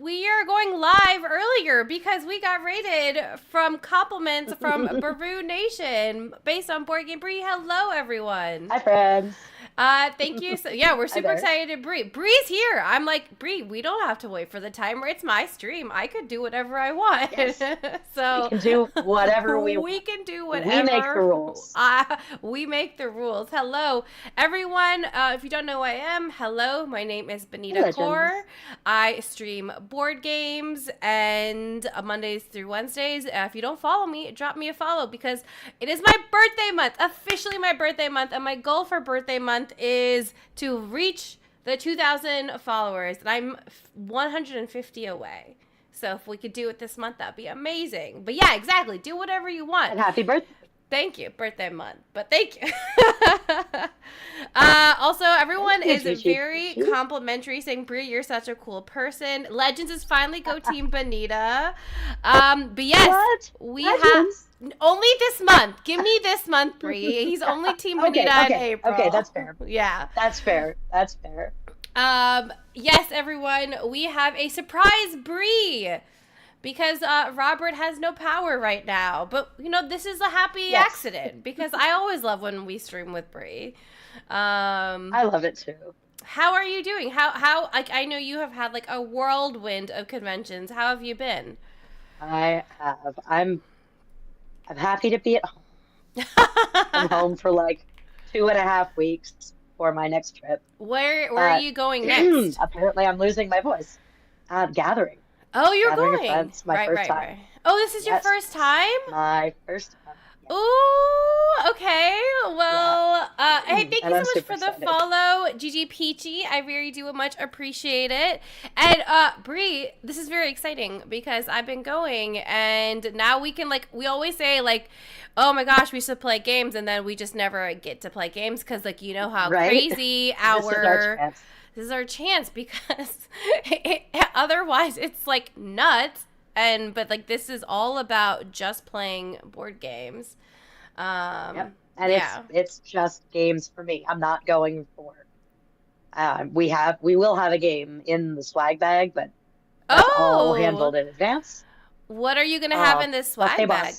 we are going live earlier because we got rated from compliments from Baru Nation based on Board Game Bree. Hello, everyone. Hi, friends. Thank you. So, yeah, we're Hi super there. excited. Bree's here. I'm like, Bree, we don't have to wait for the timer. It's my stream. I could do whatever I want. Yes, we So can do whatever we we want. can do We make the whatever. rules. We make the rules. Hello, everyone. If you don't know who I am, hello. My name is Hey, Benita Kaur. legends. I stream board games and Mondays through Wednesdays. If you don't follow me, drop me a follow because it is my birthday month, officially my birthday month, and my goal for birthday month is to reach the 2,000 followers, and I'm 150 away. So if we could do it this month, that'd be amazing. But yeah, exactly. Do whatever you want. And happy birthday. Thank you. Birthday month. But thank you. Also, everyone is very complimentary, saying, Brie, you're such a cool person. Legends is finally go Team Bonita. But yes, What? we Legends? have only this month. Give me this month, Brie. He's only Team Bonita in April. Okay, that's fair. Yeah. That's fair. That's fair. Yes, everyone, we have a surprise Brie. Because Robert has no power right now. But, you know, this is a happy accident. Because I always love when we stream with Brie. I love it too. How are you doing? How like, I know you have had, like, a whirlwind of conventions. How have you been? I have. I'm happy to be at home. I'm home for like 2.5 weeks for my next trip. Where are you going next? Apparently, I'm losing my voice. Gathering. Oh, you're Gathering going. Friends, my first time. Right. Oh, this is your first time? My first time. Yes. Ooh, okay. Well, hey, thank you so much for the follow, Gigi Peachy. I really do much appreciate it. And Brie, this is very exciting because I've been going, and now we can, like, we always say, like, oh my gosh, we should play games, and then we just never get to play games because, like, you know how crazy this is our chance because otherwise it's like nuts. But like this is all about just playing board games. Yep. And it's just games for me. I'm not going for. We will have a game in the swag bag, but that's all handled in advance. What are you gonna have in this swag bag?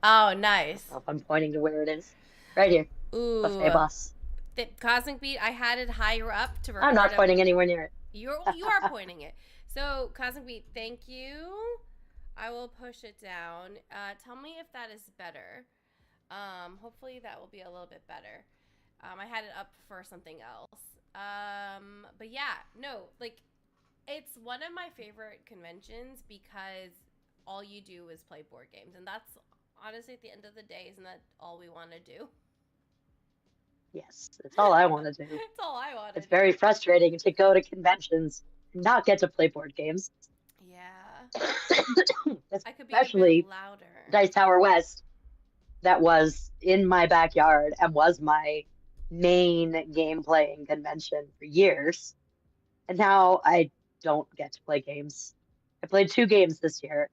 Oh, nice. I'm pointing to where it is, right here. Ooh. Buffet Boss. The Cosmic Beat, I had it higher up to record. I'm not pointing anywhere near it. You are pointing it. So, Cosmic Beat, thank you. I will push it down. Tell me if that is better. Hopefully that will be a little bit better. I had it up for something else. But yeah, no, like, it's one of my favorite conventions because all you do is play board games. And that's honestly, at the end of the day, isn't that all we want to do? Yes, it's all I want to do. It's all I want to do. It's very frustrating to go to conventions and not get to play board games. Yeah. Especially louder. Dice Tower West, that was in my backyard and was my main game playing convention for years. And now I don't get to play games. I played 2 games this year.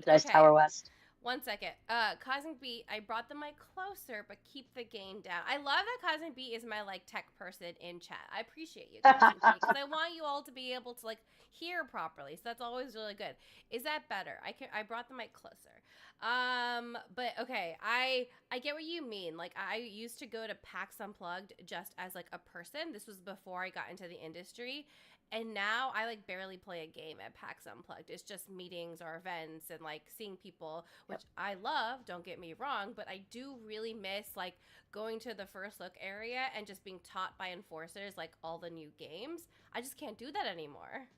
Dice Tower West. 1 second. Cosmic Beat, I brought the mic closer, but keep the gain down. I love that Cosmic Beat is my, like, tech person in chat. I appreciate you, Cosmic Beat, because I want you all to be able to, like, hear properly. So that's always really good. Is that better? I brought the mic closer. But okay, I get what you mean. Like, I used to go to PAX Unplugged just as, like, a person. This was before I got into the industry. And now I, like, barely play a game at PAX Unplugged. It's just meetings or events and, like, seeing people, which I love, don't get me wrong, but I do really miss, like, going to the first look area and just being taught by enforcers, like, all the new games. I just can't do that anymore.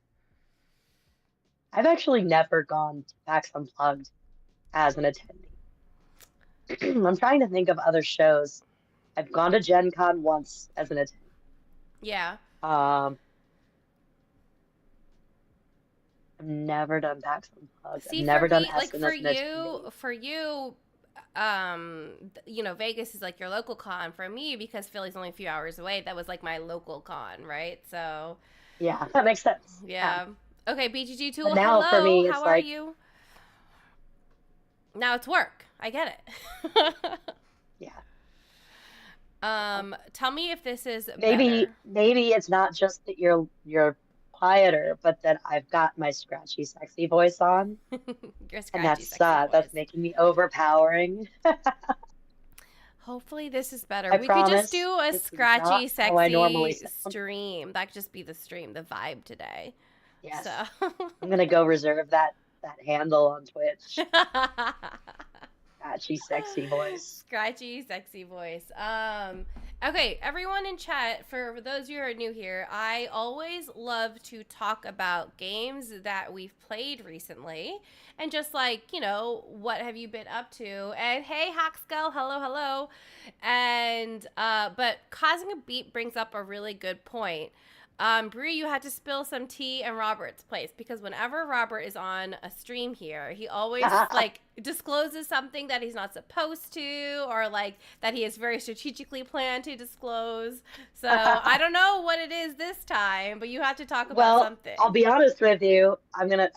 I've actually never gone to PAX Unplugged as an attendee. I'm trying to think of other shows. I've gone to Gen Con once as an attendee. Yeah. I've never done PAX Unplugged. See, I've never done like, for you, you know, Vegas is like your local con. For me, because Philly's only a few hours away, that was like my local con, right? So yeah, that makes sense. Yeah. Okay, BGG Tool, now hello. For me, it's how are you? Now it's work. I get it. Yeah. Tell me if this is maybe better. Maybe it's not just that you're quieter, but then I've got my scratchy, sexy voice on, Your and scratchy, sexy that's voice. making me overpowering. Hopefully this is better. I We could just promise do a this is not scratchy, how I normally sexy sound. stream. That could just be the stream, the vibe today. So. Yes, I'm gonna go reserve that handle on Twitch. Scratchy, sexy voice. Scratchy, sexy voice. Okay, everyone in chat, for those of you who are new here, I always love to talk about games that we've played recently and just like, what have you been up to? And hey, Hackskull, hello. And but causing a beat brings up a really good point. Brie, you had to spill some tea in Robert's place because whenever Robert is on a stream here, he always like discloses something that he's not supposed to, or like that he has very strategically planned to disclose. So I don't know what it is this time, but you have to talk about something. I'll be honest with you. I'm gonna.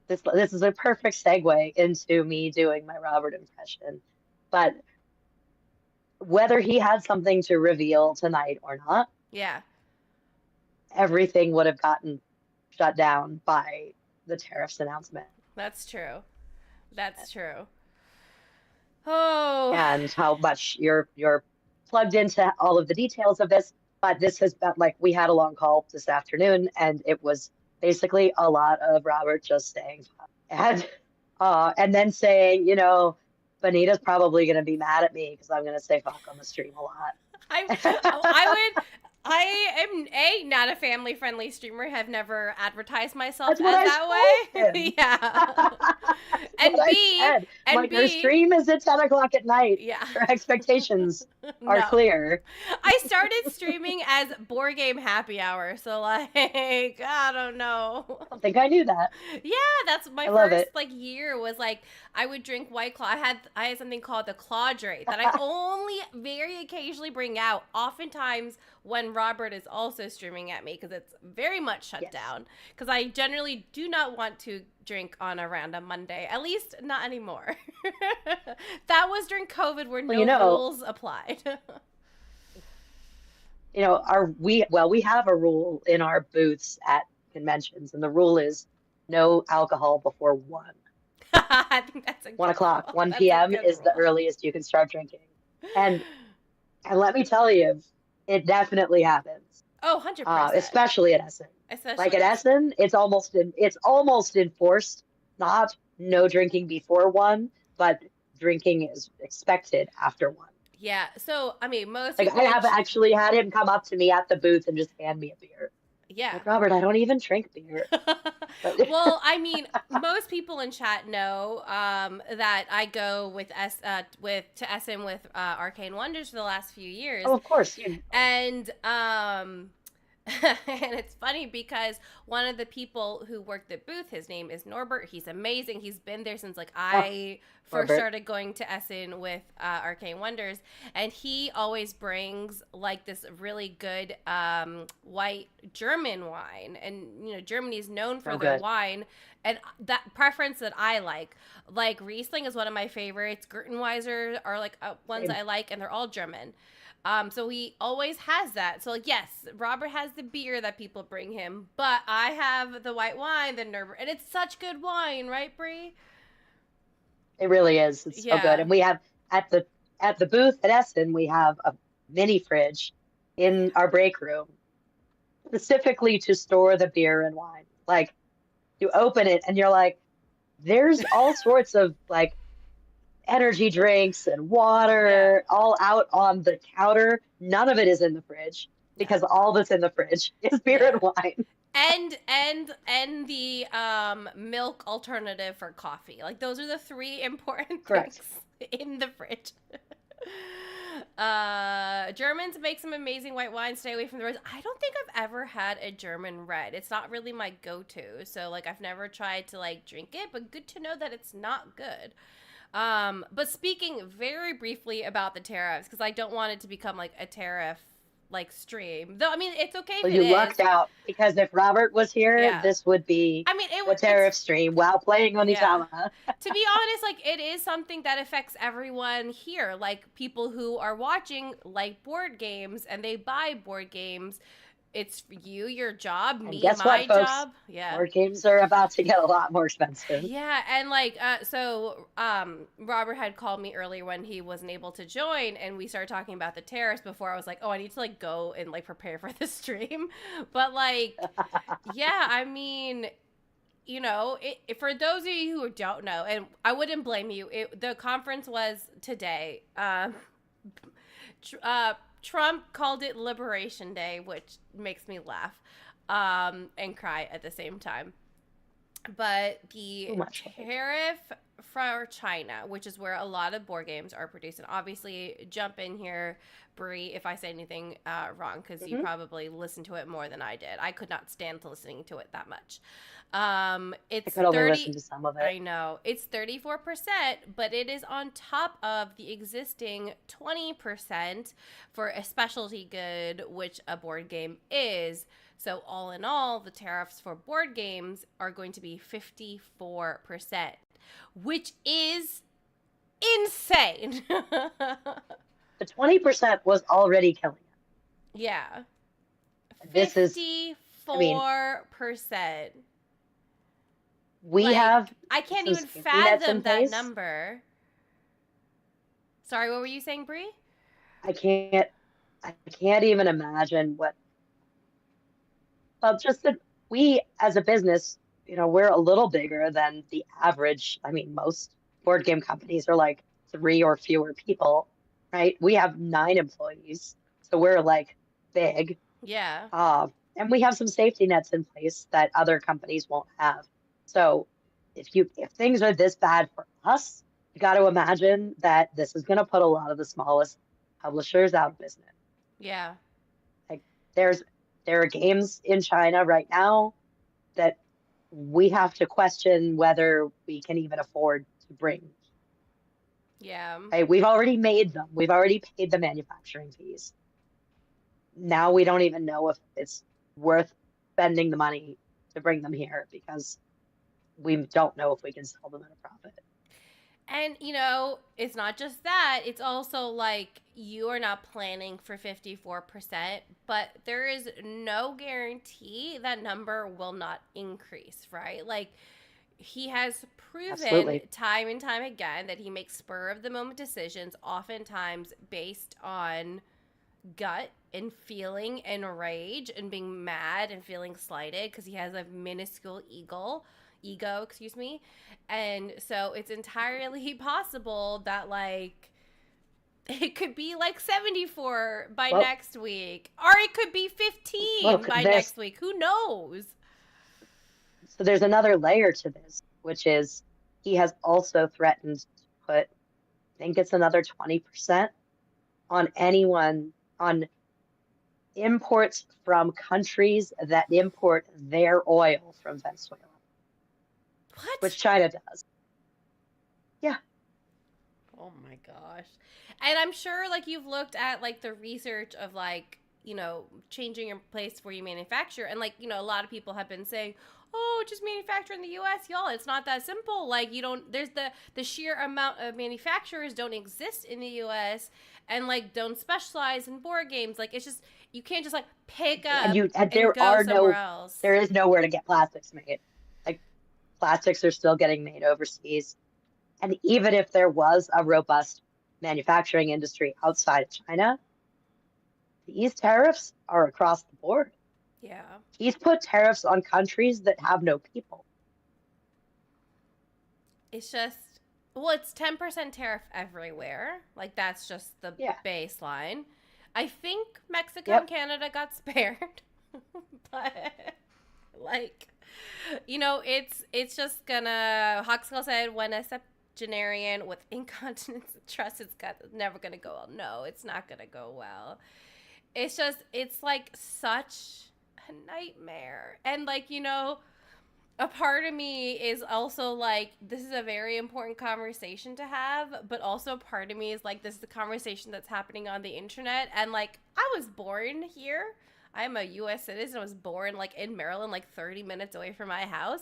This is a perfect segue into me doing my Robert impression, but whether he had something to reveal tonight or not, yeah, everything would have gotten shut down by the tariffs announcement. That's true. Oh, and how much you're plugged into all of the details of this. But this has been like, we had a long call this afternoon, and it was basically a lot of Robert just saying and then saying, Bonita's probably going to be mad at me because I'm going to say fuck on the stream a lot. I am not a family-friendly streamer. Have never advertised myself as that way. Yeah. And her stream is at 10 o'clock at night. Yeah. Her expectations are clear. I started streaming as Board Game Happy Hour, so like I don't know. I don't think I knew that. Yeah, that's my first year was like I would drink White Claw. I had something called the Claudrate that I only very occasionally bring out, oftentimes when Robert is also streaming at me because it's very much shut down. Because I generally do not want to drink on a random Monday, at least not anymore. That was during COVID where no rules applied. We have a rule in our booths at conventions, and the rule is no alcohol before 1. I think that's a 1 o'clock, 1 that's p.m. is the earliest you can start drinking. And let me tell you, it definitely happens. Oh, 100%. Especially at Essen. Like at Essen, it's almost enforced, not no drinking before 1, but drinking is expected after 1. Yeah. So, I mean, most I have actually had him come up to me at the booth and just hand me a beer. Yeah. Like, Robert, I don't even drink beer. Well, I mean, most people in chat know that I go to Essen with Arcane Wonders for the last few years. Oh, of course. And and it's funny because one of the people who worked the booth, his name is Norbert. He's amazing. He's been there since I first started going to Essen with Arcane Wonders, and he always brings like this really good white German wine, and Germany is known for their wine, and that preference that I like Riesling is one of my favorites. Gertenweiser are like ones I like, and they're all German. So he always has that. So yes, Robert has the beer that people bring him, but I have the white wine, the Norbert, and it's such good wine, right, Brie? It really is. It's so good. And we have at the booth at Essen, we have a mini fridge in our break room specifically to store the beer and wine. Like, you open it and you're like, there's all sorts of like energy drinks and water all out on the counter. None of it is in the fridge because all that's in the fridge is beer and wine. And the milk alternative for coffee. Like, those are the 3 important things in the fridge. Germans make some amazing white wines. Stay away from the reds. I don't think I've ever had a German red. It's not really my go-to. So like I've never tried to like drink it, but good to know that it's not good. But speaking very briefly about the tariffs, because I don't want it to become like a tariff like stream. Though I mean it's okay if you lucked out, because if Robert was here, this would be a tariff stream while playing Onitama. To be honest, like it is something that affects everyone here. Like people who are watching like board games and they buy board games. it's you, your job, And me, guess what, my folks? job. Yeah. Board games are about to get a lot more expensive. Yeah, and like Robert had called me earlier when he wasn't able to join, and we started talking about the tariffs before. I was like, oh, I need to like go and like prepare for the stream. But like, yeah, I mean, for those of you who don't know, and I wouldn't blame you, the conference was today. Trump called it Liberation Day, which makes me laugh and cry at the same time. But the tariff for China, which is where a lot of board games are produced, and obviously jump in here, Brie, if I say anything wrong, because you probably listened to it more than I did. I could not stand listening to it that much. It's I could only listen to some of it. I know it's 34%, but it is on top of the existing 20% for a specialty good, which a board game is. So all in all, the tariffs for board games are going to be 54%, which is insane. The 20% was already killing it. Yeah. This 54%. We have. I can't even fathom that number. Sorry, what were you saying, Brie? I can't even imagine what. Well, just that we as a business, we're a little bigger than the average. I mean, most board game companies are like 3 or fewer people, right? We have 9 employees, so we're like big. Yeah. And we have some safety nets in place that other companies won't have. So if things are this bad for us, you got to imagine that this is going to put a lot of the smallest publishers out of business. Yeah. Like there are games in China right now that we have to question whether we can even afford to bring. Yeah. We've already made them. We've already paid the manufacturing fees. Now we don't even know if it's worth spending the money to bring them here because we don't know if we can sell them at a profit. And, it's not just that. It's also like you are not planning for 54%, but there is no guarantee that number will not increase, right? Like, he has proven Absolutely. time and time again that he makes spur of the moment decisions, oftentimes based on gut and feeling and rage and being mad and feeling slighted because he has a minuscule ego, and so it's entirely possible that like it could be like 74 by next week, or it could be 15 by next week. Who knows? So there's another layer to this, which is he has also threatened to put, I think it's another 20% on imports from countries that import their oil from Venezuela. What? Which China does. Yeah. Oh my gosh. And I'm sure like you've looked at like the research of like, changing your place where you manufacture, and like, a lot of people have been saying, oh, just manufacture in the US, y'all. It's not that simple. Like there's the sheer amount of manufacturers don't exist in the US and like don't specialize in board games. Like it's just, you can't just like pick up and go somewhere else. There is nowhere to get plastics made. Like plastics are still getting made overseas. And even if there was a robust manufacturing industry outside of China, these tariffs are across the board. Yeah. He's put tariffs on countries that have no people. It's just, it's 10% tariff everywhere. Like, that's just the baseline. I think Mexico and Canada got spared. But, like, it's just gonna, Huxley said, when a septuagenarian with incontinence trust is never gonna go well. No, it's not gonna go well. It's just, it's like such a nightmare. And like, a part of me is also like, this is a very important conversation to have, but also part of me is like, this is the conversation that's happening on the internet. And like, I was born here. I'm a US citizen. I was born like in Maryland, like 30 minutes away from my house.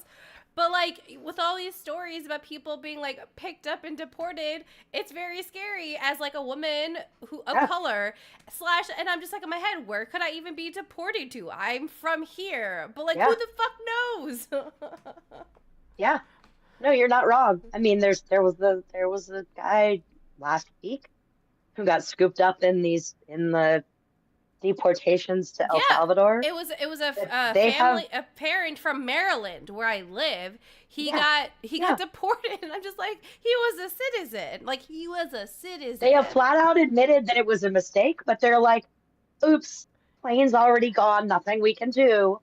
But like with all these stories about people being like picked up and deported, it's very scary as like a woman who of Yeah. color slash. And I'm just like in my head, where could I even be deported to? I'm from here, but like who Yeah. the fuck knows? Yeah. No, you're not wrong. I mean, there was a guy last week who got scooped up in the deportations to El Yeah, Salvador. it was That a they have, family, a parent from Maryland where I live. He yeah, got he got yeah. deported, and I'm just like, he was a citizen. Like he was a They have citizen. flat out admitted that it was a mistake, but they're like, oops, plane's already gone, nothing we can do.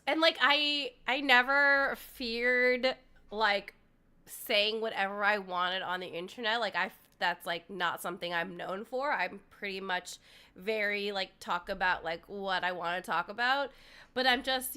And like I never feared like saying whatever I wanted on the internet. Like that's like not something I'm known for. I'm pretty much very like talk about like what I want to talk about. But I'm just,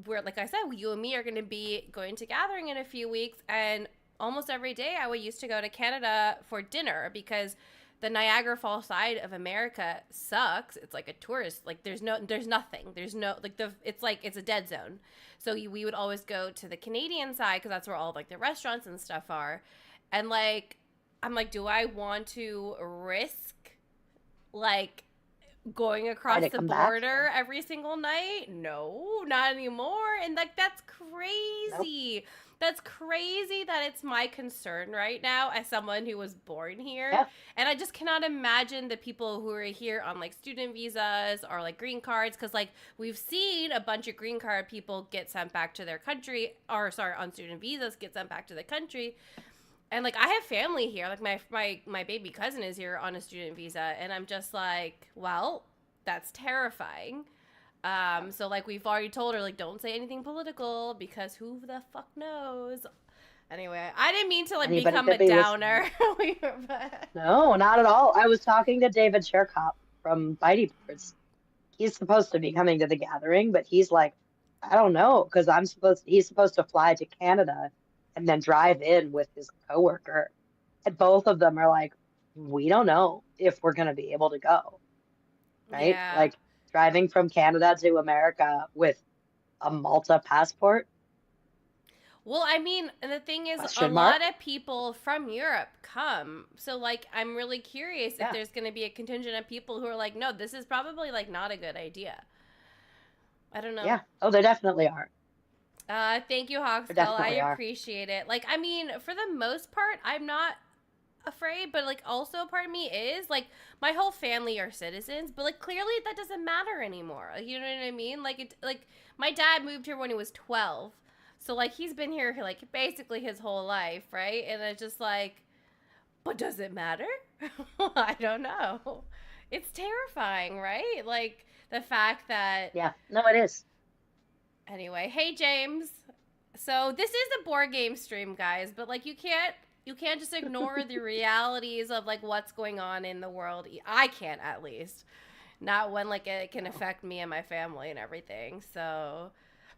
we're like I said, you and me are going to be going to gathering in a few weeks, and almost every day I would used to go to Canada for dinner because the Niagara Falls side of America sucks. It's like a tourist, like there's nothing. There's no, like it's a dead zone. So we would always go to the Canadian side because that's where all of, like the restaurants and stuff are. And like, I'm like, do I want to risk like going Try across to the come back. border every single night? No, not anymore. And like that's Nope. crazy. That's crazy that it's my concern right now as someone who was born here. Yeah. And I just cannot imagine the people who are here on like student visas or like green cards, because like we've seen a bunch of green card people get sent back to their country, or sorry, on student visas get sent back to the country. And like I have family here, like my baby cousin is here on a student visa, and I'm just like, well, that's terrifying. So like we've already told her like don't say anything political because who the fuck knows. Anyway, I didn't mean to like Anybody become could a be downer. listening. No, not at all. I was talking to David Sherkop from Bitey Birds. He's supposed to be coming to the gathering, but he's like, I don't know, because he's supposed to fly to Canada and then drive in with his coworker. And both of them are like, we don't know if we're gonna be able to go, right? Yeah. Like driving from Canada to America with a Malta passport, Well, I mean, and the thing is, a question lot mark. of people from Europe come. So, like, I'm really curious if Yeah, there's going to be a contingent of people who are like, no, this is probably, like, not a good idea. I don't know. yeah. Oh, there definitely are. Thank you, There Hawkskull. I definitely are. appreciate it. Like, I mean, for the most part, I'm not afraid, but, like, also part of me is, like, my whole family are citizens, but, like, clearly that doesn't matter anymore. Like, you know what I mean? Like, my dad moved here when he was 12. So, like, he's been here, like, basically his whole life, right? And it's just like, but does it matter? I don't know. It's terrifying, right? Like, the fact that. Yeah, no, it is. Anyway, hey, James. So, this is a board game stream, guys, but, like, you can't just ignore the realities of, like, what's going on in the world. I can't, at least. Not when, like, it can affect me and my family and everything, so.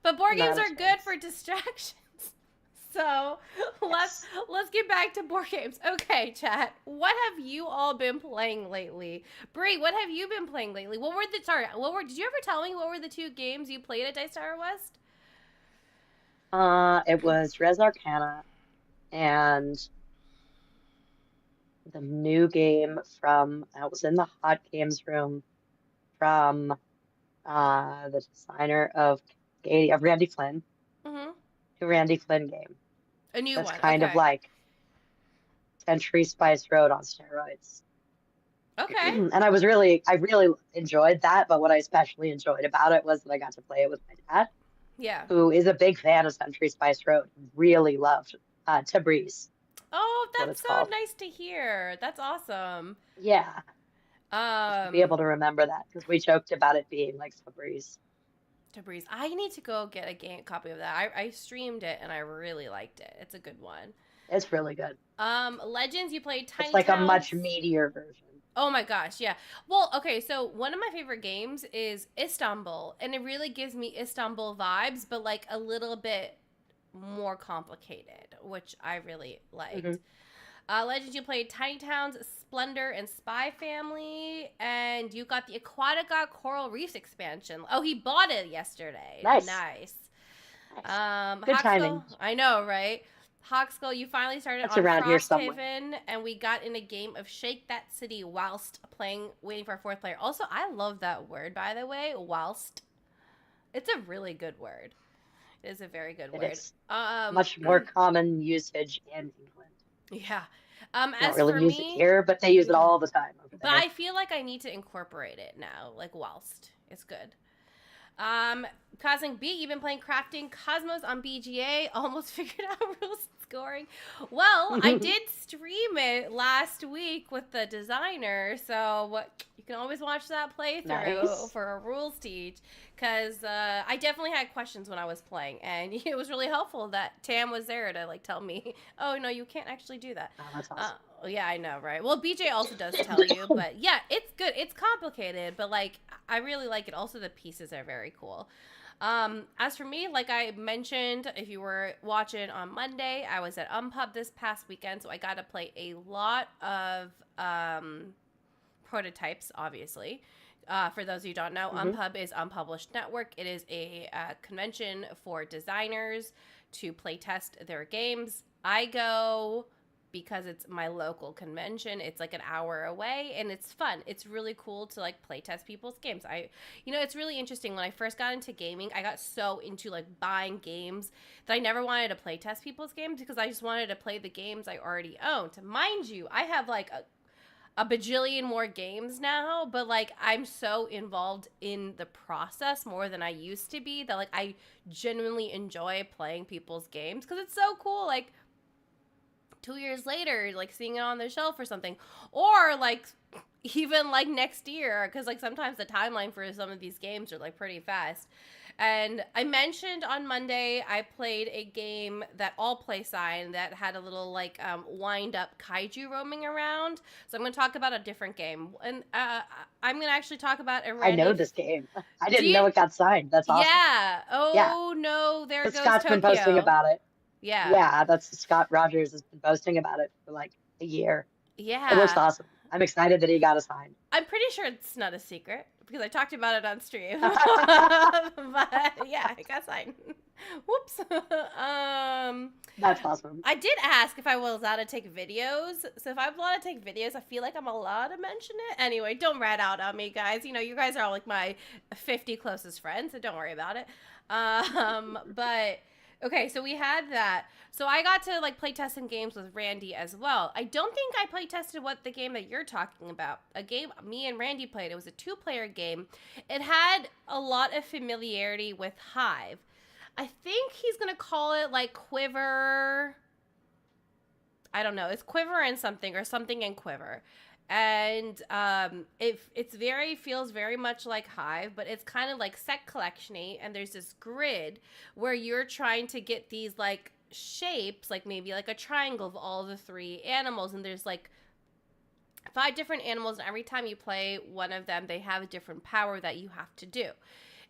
But board Not games a are good chance. for distractions. So let's get back to board games. Okay, chat. What have you all been playing lately? Bree, what have you been playing lately? Did you ever tell me what were the two games you played at Dice Tower West? It was Res Arcana and the new game from, I was in the Hot Games room from the designer of Randy Flynn, Mm-hmm. the Randy Flynn game. A new That's one. kind of Okay. like Century Spice Road on steroids. Okay. And I really enjoyed that, but what I especially enjoyed about it was that I got to play it with my dad, Yeah. who is a big fan of Century Spice Road, really loved Tabriz, Oh, what that's it's so called. nice to hear. That's awesome. Yeah, just to be Um, able to remember that because we joked about it being like Tabriz. Debris. I need to go get a game copy of that. I streamed it and I really liked it. It's a good one. It's really good. Legends, you played It's Tiny like a Towns. much meatier version. Oh my gosh, yeah. Well, okay, so one of my favorite games is Istanbul, and it really gives me Istanbul vibes, but like a little bit more complicated, which I really liked. Hmm. Legends, you played Tiny Towns, Splendor, and Spy Family, and you got the Aquatica Coral Reefs expansion. Oh, he bought it yesterday. Nice. Nice. Nice. Good Hawkskull, timing. I know, right? Hawkskull, you finally started That's on around here somewhere. Frosthaven, and we got in a game of Shake That City whilst playing, waiting for a fourth player. Also, I love that word, by the way, whilst. It's a really good word. It is a very good It word. is much more common usage in England. Yeah. We don't As really for use it me, here, but they use it yeah. all the time over But there. I feel like I need to incorporate it now, like whilst. It's good. Cosmic Beat, you've been playing Crafting Cosmos on BGA. Almost figured out rules and scoring. Well, I did stream it last week with the designer, so you can always watch that playthrough Nice. for a rules teach. Because I definitely had questions when I was playing, and it was really helpful that Tam was there to like tell me, oh no, you can't actually do that. Oh, that's awesome. Yeah, I know, right? Well, BJ also does tell you, but yeah, it's good. It's complicated, but like I really like it. Also, the pieces are very cool. As for me, like I mentioned, if you were watching on Monday, I was at Unpub this past weekend, so I got to play a lot of prototypes, obviously. For those of you who don't know, Hmm. Unpub is Unpublished Network. It is a convention for designers to play test their games. I go because it's my local convention. It's like an hour away and it's fun. It's really cool to like play test people's games. It's really interesting. When I first got into gaming, I got so into like buying games that I never wanted to play test people's games because I just wanted to play the games I already owned. Mind you, I have like a bajillion more games now, but like I'm so involved in the process more than I used to be that like I genuinely enjoy playing people's games because it's so cool. Like 2 years later, like seeing it on the shelf or something, or like even like next year, because like sometimes the timeline for some of these games are like pretty fast. And I mentioned on Monday I played a game that all play sign that had a little like wind up kaiju roaming around. So I'm going to talk about a different game, and I'm going to actually talk about a I know Randy. this game. I Do didn't you? know it got signed. That's awesome. Yeah. Yeah, Oh no, there but goes Scott's been posting Tokyo. about it. Yeah. Yeah, that's Scott Rogers has been posting about it for like a year. It looks Yeah. awesome. I'm excited that he got assigned. I'm pretty sure it's not a secret because I talked about it on stream. But yeah, I got signed. Whoops. That's awesome. I did ask if I was allowed to take videos. So if I'm allowed to take videos, I feel like I'm allowed to mention it. Anyway, don't rat out on me, guys. You guys are all like my 50 closest friends, so don't worry about it. But okay, so we had that. So I got to like play test some games with Randy as well. I don't think I play tested what the game that you're talking about. A game me and Randy played. It was a 2-player game. It had a lot of familiarity with Hive. I think he's gonna call it like Quiver. I don't know. It's Quiver and something or something in Quiver. And it's very feels very much like Hive, but it's kind of like set collectiony, and there's this grid where you're trying to get these like shapes, like maybe like a triangle of all the 3 animals, and there's like 5 different animals, and every time you play one of them, they have a different power that you have to do.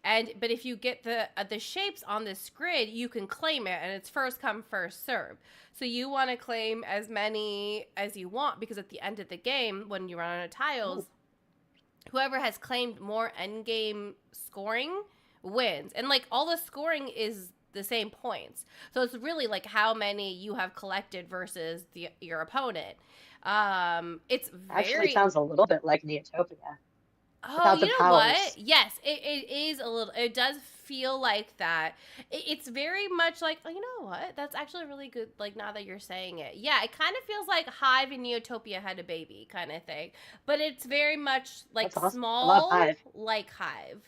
But if you get the shapes on this grid, you can claim it, and it's first come first serve. So you want to claim as many as you want because at the end of the game, when you run out of tiles, whoever has claimed more end game scoring wins, and like all the scoring is the same points. So it's really like how many you have collected versus your opponent. It's Actually very sounds a little bit like Neotopia Oh, without the you know what? powers. Yes, it is a little. It does feel like that. It's very much like, oh, you know what? That's actually really good. Like now that you're saying it, yeah, it kind of feels like Hive and Neotopia had a baby kind of thing, but it's very much like That's awesome. I love small, Hive. like Hive,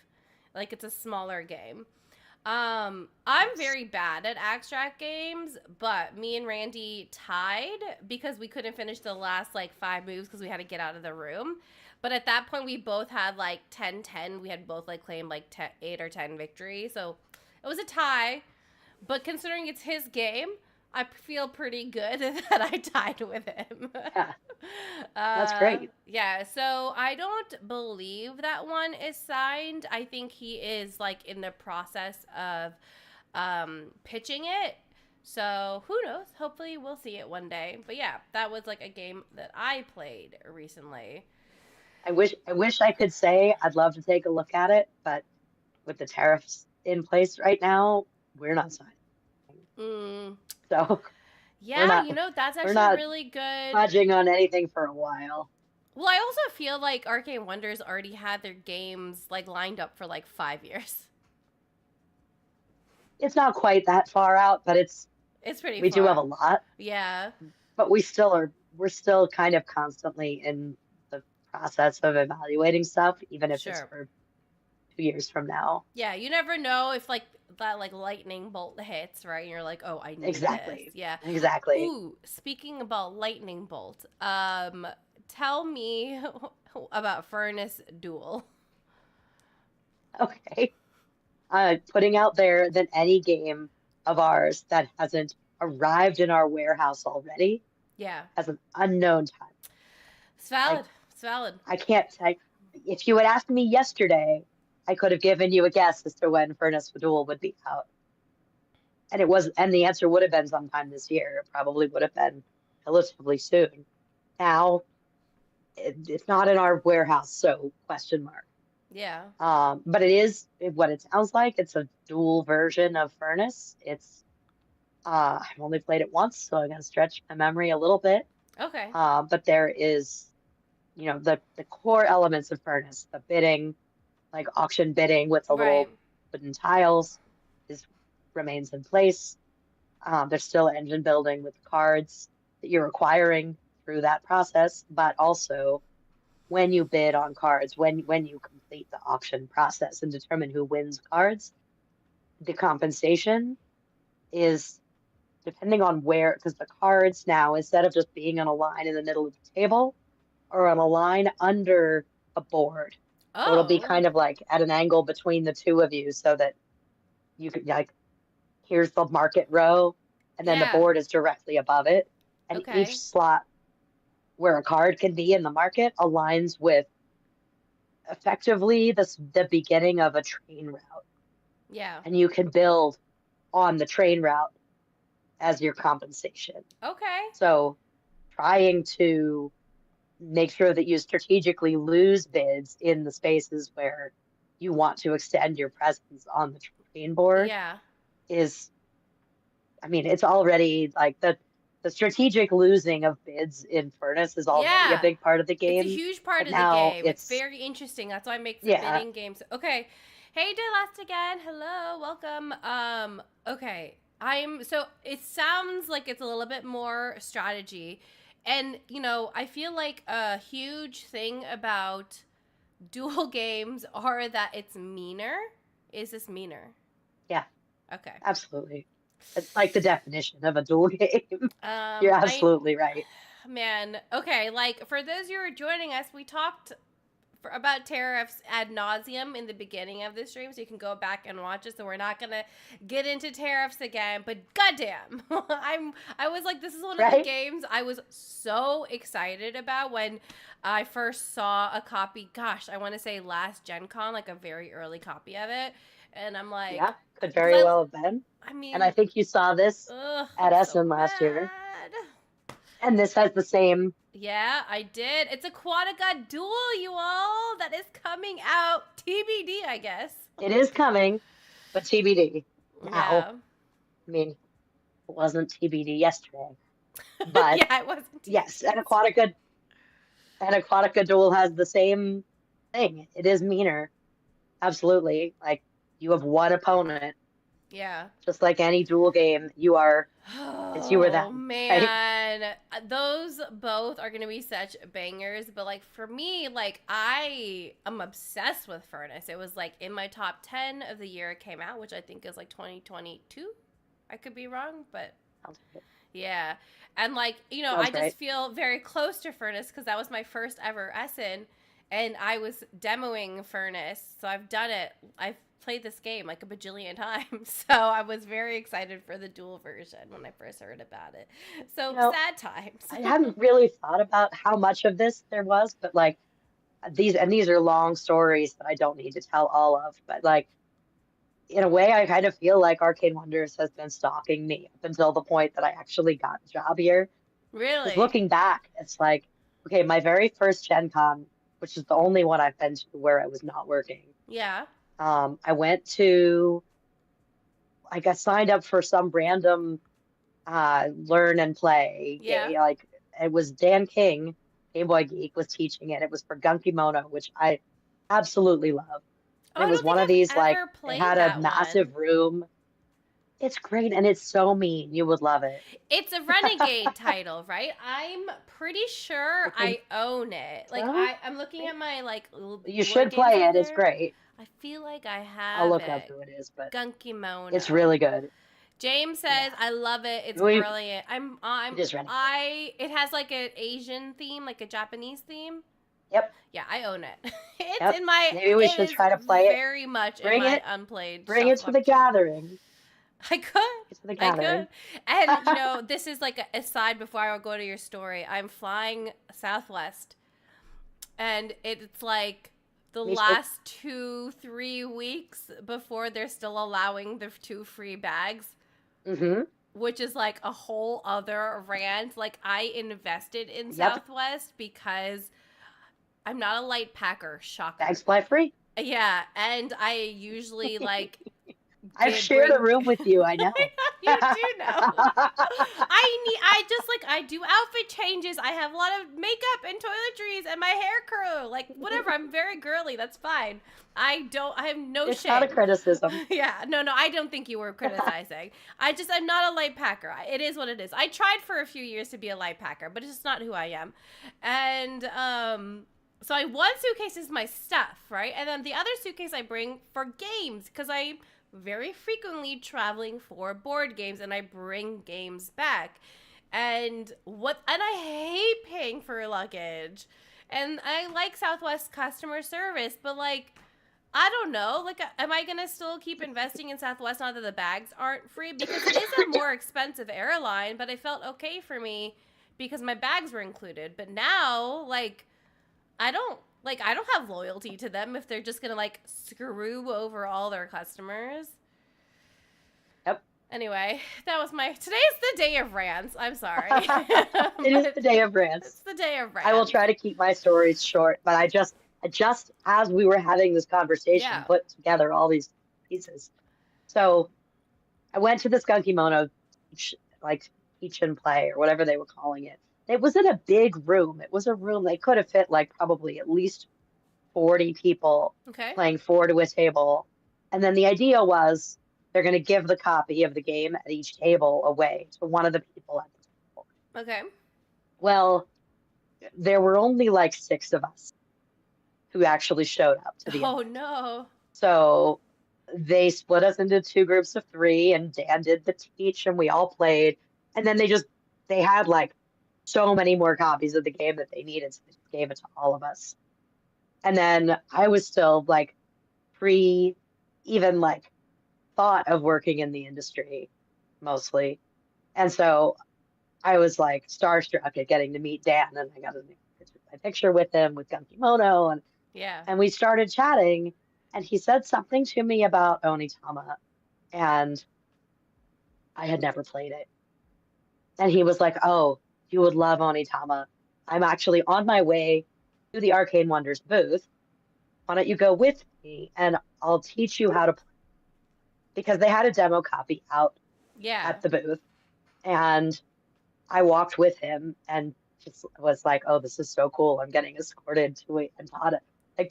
like it's a smaller game. I'm Nice. very bad at abstract games, but me and Randy tied because we couldn't finish the last like 5 moves because we had to get out of the room. But at that point, we both had like 10-10. We had both like claimed like 8 or 10 victory. So it was a tie. But considering it's his game, I feel pretty good that I tied with him. Yeah, that's great. Yeah, so I don't believe that one is signed. I think he is like in the process of pitching it. So who knows? Hopefully we'll see it one day. But yeah, that was like a game that I played recently. I wish I could say I'd love to take a look at it, but with the tariffs in place right now, we're not signing. Mm. So we're Yeah, not you know, that's we're actually not really good. budging on anything for a while. Well, I also feel like Arcane Wonders already had their games like lined up for like 5 years. It's not quite that far out, but It's pretty we do have far. a lot, Yeah, but we're still kind of constantly in the process of evaluating stuff, even if it's sure. for 2 years from now. Yeah, you never know if like that like lightning bolt hits, right? And you're like, "Oh, I need this." Exactly. Yeah. Exactly. Ooh, speaking about lightning bolt, tell me about Furnace Duel. Okay. Putting out there that any game of ours that hasn't arrived in our warehouse already Yeah. has an unknown time. It's Like, valid. It's valid. I can't say. If you had asked me yesterday, I could have given you a guess as to when Furnace Duel would be out. And the answer would have been sometime this year. It probably would have been relatively soon. Now, it's not in our warehouse, so question mark. Yeah. But it is what it sounds like. It's a dual version of Furnace. I've only played it once, so I'm gonna stretch my memory a little bit. Okay. But there is, the core elements of Furnace, the bidding, like auction bidding with the Right. little wooden tiles, is remains in place. There's still engine building with cards that you're acquiring through that process, but also when you bid on cards, when you complete the auction process and determine who wins cards, the compensation is depending on where, because the cards now, instead of just being on a line in the middle of the table, are on a line under a board. So it'll be Oh. kind of like at an angle between the two of you so that you could, like, here's the market row, and then the Yeah. board is directly above it. And each Okay. slot where a card can be in the market aligns with effectively the beginning of a train route. Yeah. And you can build on the train route as your compensation. Okay. So trying to make sure that you strategically lose bids in the spaces where you want to extend your presence on the train board Yeah. is, I mean, it's already like the strategic losing of bids in Furnace is already a Yeah. big part of the It's a game, huge part but of the now game. It's it's, very interesting. That's why it makes the yeah, bidding games. Okay. Hey, Delast again. Hello. Welcome. Okay. So it sounds like it's a little bit more strategy. And, I feel like a huge thing about dual games are that it's meaner. Is this meaner? yeah, Okay. absolutely. It's like the definition of a dual game. You're I absolutely right. man, okay, like for those who are joining us, we talked about tariffs ad nauseum in the beginning of the stream, so you can go back and watch it. So we're not gonna get into tariffs again, but goddamn, I was like, this is one of the Right? games I was so excited about when I first saw a copy. Gosh, I want to say last Gen Con, like a very early copy of it, and I'm like, Yeah, could because very well have been. I And I mean, think you saw this ugh, at I'm so Essen last year. mad. And this has the same. Yeah, I did. It's a Quantica Duel, you all. That is coming out. TBD, I guess. It is coming, but TBD. Now, Yeah. I mean, it wasn't TBD yesterday, but Yeah, it wasn't yes, TBD. and Aquatica Duel has the same thing. It is meaner, absolutely. Like you have one opponent, Yeah. just like any duel game. It's you or Oh them, right? man, those both are gonna be such bangers. But like for me, like I am obsessed with Furnace. It was like in my top 10 of the year it came out, which I think is like 2022. I could be wrong, but Sounds right. yeah. And like, I Sounds just right. feel very close to Furnace because that was my first ever Essen and I was demoing Furnace. So I've done it. I've played this game like a bajillion times. So I was very excited for the dual version when I first heard about it. You So know, sad times. I hadn't really thought about how much of this there was, but like these are long stories that I don't need to tell all of, but like in a way, I kind of feel like Arcane Wonders has been stalking me up until the point that I actually got a job here. Because Really? looking back, it's like, okay, my very first Gen Con, which is the only one I've been to where I was not working, Yeah. I went to like I signed up for some random learn and play Yeah. game. Like it was Dan King, Game Boy Geek, was teaching it. It was for Gunky Mono, which I absolutely love. Oh, And it I was don't think one of these I've like ever it played had a that one. massive room. It's great and it's so mean. You would love it. It's a Renegade title, right? I'm pretty I sure think I own it. Like so. I'm looking at my like You board should games play over it. It's there. great. I feel like I I'll have look up it. who it is, but it's Gunkimono. really good. James Yeah. says, "I love it. It's We brilliant." it is Renegade. It has like an Asian theme, like a Japanese theme. Yep. Yeah, I own it. It's Yep. in my. Maybe we It should is try to play it. very much in Bring my it. unplayed Bring it shelf to the collection. gathering. I could. It's the I gathering. could. And, this is like a aside before I go to your story. I'm flying Southwest, and it's like the Me too. last 2-3 weeks before they're still allowing the 2 free bags, Mm-hmm. which is like a whole other rant. Like, I invested in Yep. Southwest because I'm not a light packer. Shocker. Bags fly free. Yeah, and I usually like I've shared a room with you. I know. You do know. I do outfit changes. I have a lot of makeup and toiletries and my hair curl. Like, whatever. I'm very girly. That's fine. I have no It's shame. not a criticism. Yeah, no, I don't think you were criticizing. I'm not a light packer. It is what it is. I tried for a few years to be a light packer, but it's just not who I am. And, so one suitcase is my stuff, right? And then the other suitcase I bring for games, because I very frequently traveling for board games and I bring games back. And I hate paying for luggage. And I like Southwest customer service, but like, I don't know. Like, am I going to still keep investing in Southwest now that the bags aren't free? Because it is a more expensive airline, but it felt okay for me because my bags were included. But now, like, I don't have loyalty to them if they're just going to like screw over all their customers. Yep. Anyway, today's the day of rants. I'm sorry. It is the day of rants. It's the day of rants. I will try to keep my stories short, but I just as we were having this conversation, put together all these pieces. So I went to this Gunky Mono, like teach and play or whatever they were calling it. It was in a big room. It was a room they could have fit like probably at least 40 people playing 4 to a table. And then the idea was they're going to give the copy of the game at each table away to one of the people at the table. Okay. Well, there were only like 6 of us who actually showed up to the event. Oh, no. So they split us into 2 groups of 3, and Dan did the teach, and we all played. And then they had like so many more copies of the game that they needed, so they just gave it to all of us. And then I was still like even like thought of working in the industry mostly. And so I was like starstruck at getting to meet Dan, and I got my picture with him with Gunky Mono, and we started chatting, and he said something to me about Onitama, and I had never played it. And he was like, "Oh, you would love Onitama. I'm actually on my way to the Arcane Wonders booth. Why don't you go with me and I'll teach you how to play?" Because they had a demo copy out at the booth. And I walked with him and just was like, "Oh, this is so cool. I'm getting escorted to it and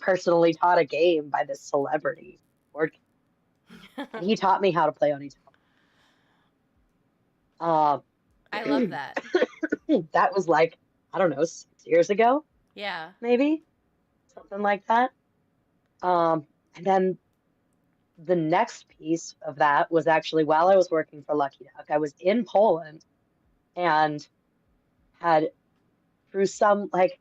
personally taught a game by this celebrity." And he taught me how to play Onitama. I love that. That was like, I don't know, 6 years ago? Yeah. Maybe? Something like that. And then the next piece of that was actually while I was working for Lucky Duck. I was in Poland and had, through some, like,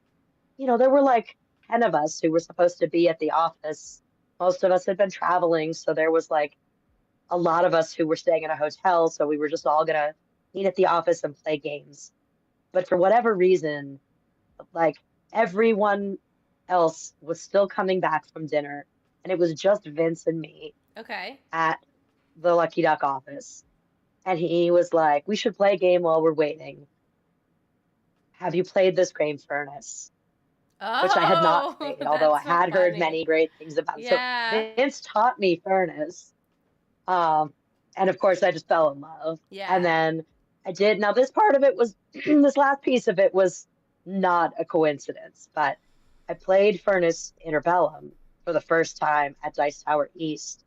there were like 10 of us who were supposed to be at the office. Most of us had been traveling, so there was like a lot of us who were staying in a hotel, so we were just all going to meet at the office and play games. But for whatever reason, like everyone else was still coming back from dinner, and it was just Vince and me at the Lucky Duck office. And he was like, "We should play a game while we're waiting. Have you played this game, Furnace?" Which I had not played, although I had heard many great things about it. So Vince taught me Furnace. And of course, I just fell in love. And Yeah. then I did. Now, this part of it was, this last piece of it was not a coincidence, but I played Furnace Interbellum for the first time at Dice Tower East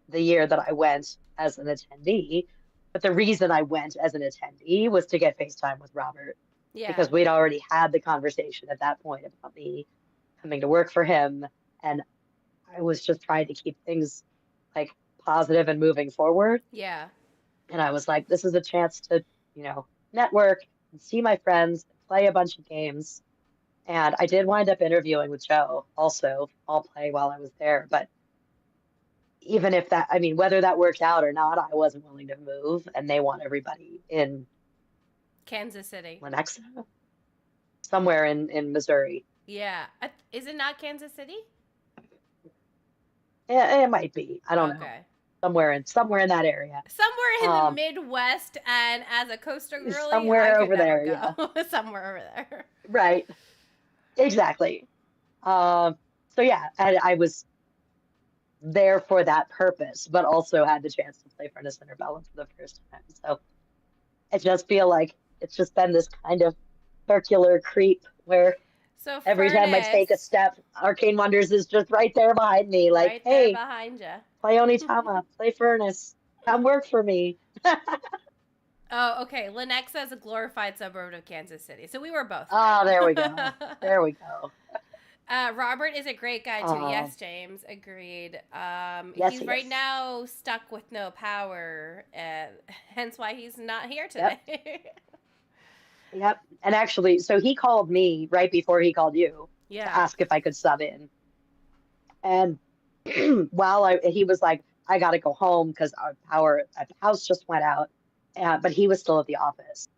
the year that I went as an attendee. But the reason I went as an attendee was to get FaceTime with Robert Yeah. because we'd already had the conversation at that point about me coming to work for him. And I was just trying to keep things like positive and moving forward. Yeah. And I was like, this is a chance to, network and see my friends, play a bunch of games. And I did wind up interviewing with Joe also. I'll play while I was there. But even if that, I mean, whether that worked out or not, I wasn't willing to move. And they want everybody in Kansas City. Lenexa, somewhere in Missouri. Yeah. Is it not Kansas City? It might be. I don't know. Okay. Somewhere in that area. Somewhere in the Midwest, and as a coastal girly, somewhere I could over never there, go. Somewhere over there. Right. Exactly. So yeah, I was there for that purpose, but also had the chance to play Furnace Interbellum for the first time. So I just feel like it's just been this kind of circular creep where So every time I take a step, Arcane Wonders is just right there behind me, like, right hey, there behind you. play Onitama, play Furnace, come work for me. Oh, okay. Lenexa is a glorified suburb of Kansas City, so we were both. Oh, there we go. There we go. Robert is a great guy too. Yes, James, agreed. Yes, he's he right is. now stuck with no power, hence why he's not here today. Yep. And actually, so he called me right before he called you to ask if I could sub in. And he was like, I got to go home because our power at the house just went out. But he was still at the office.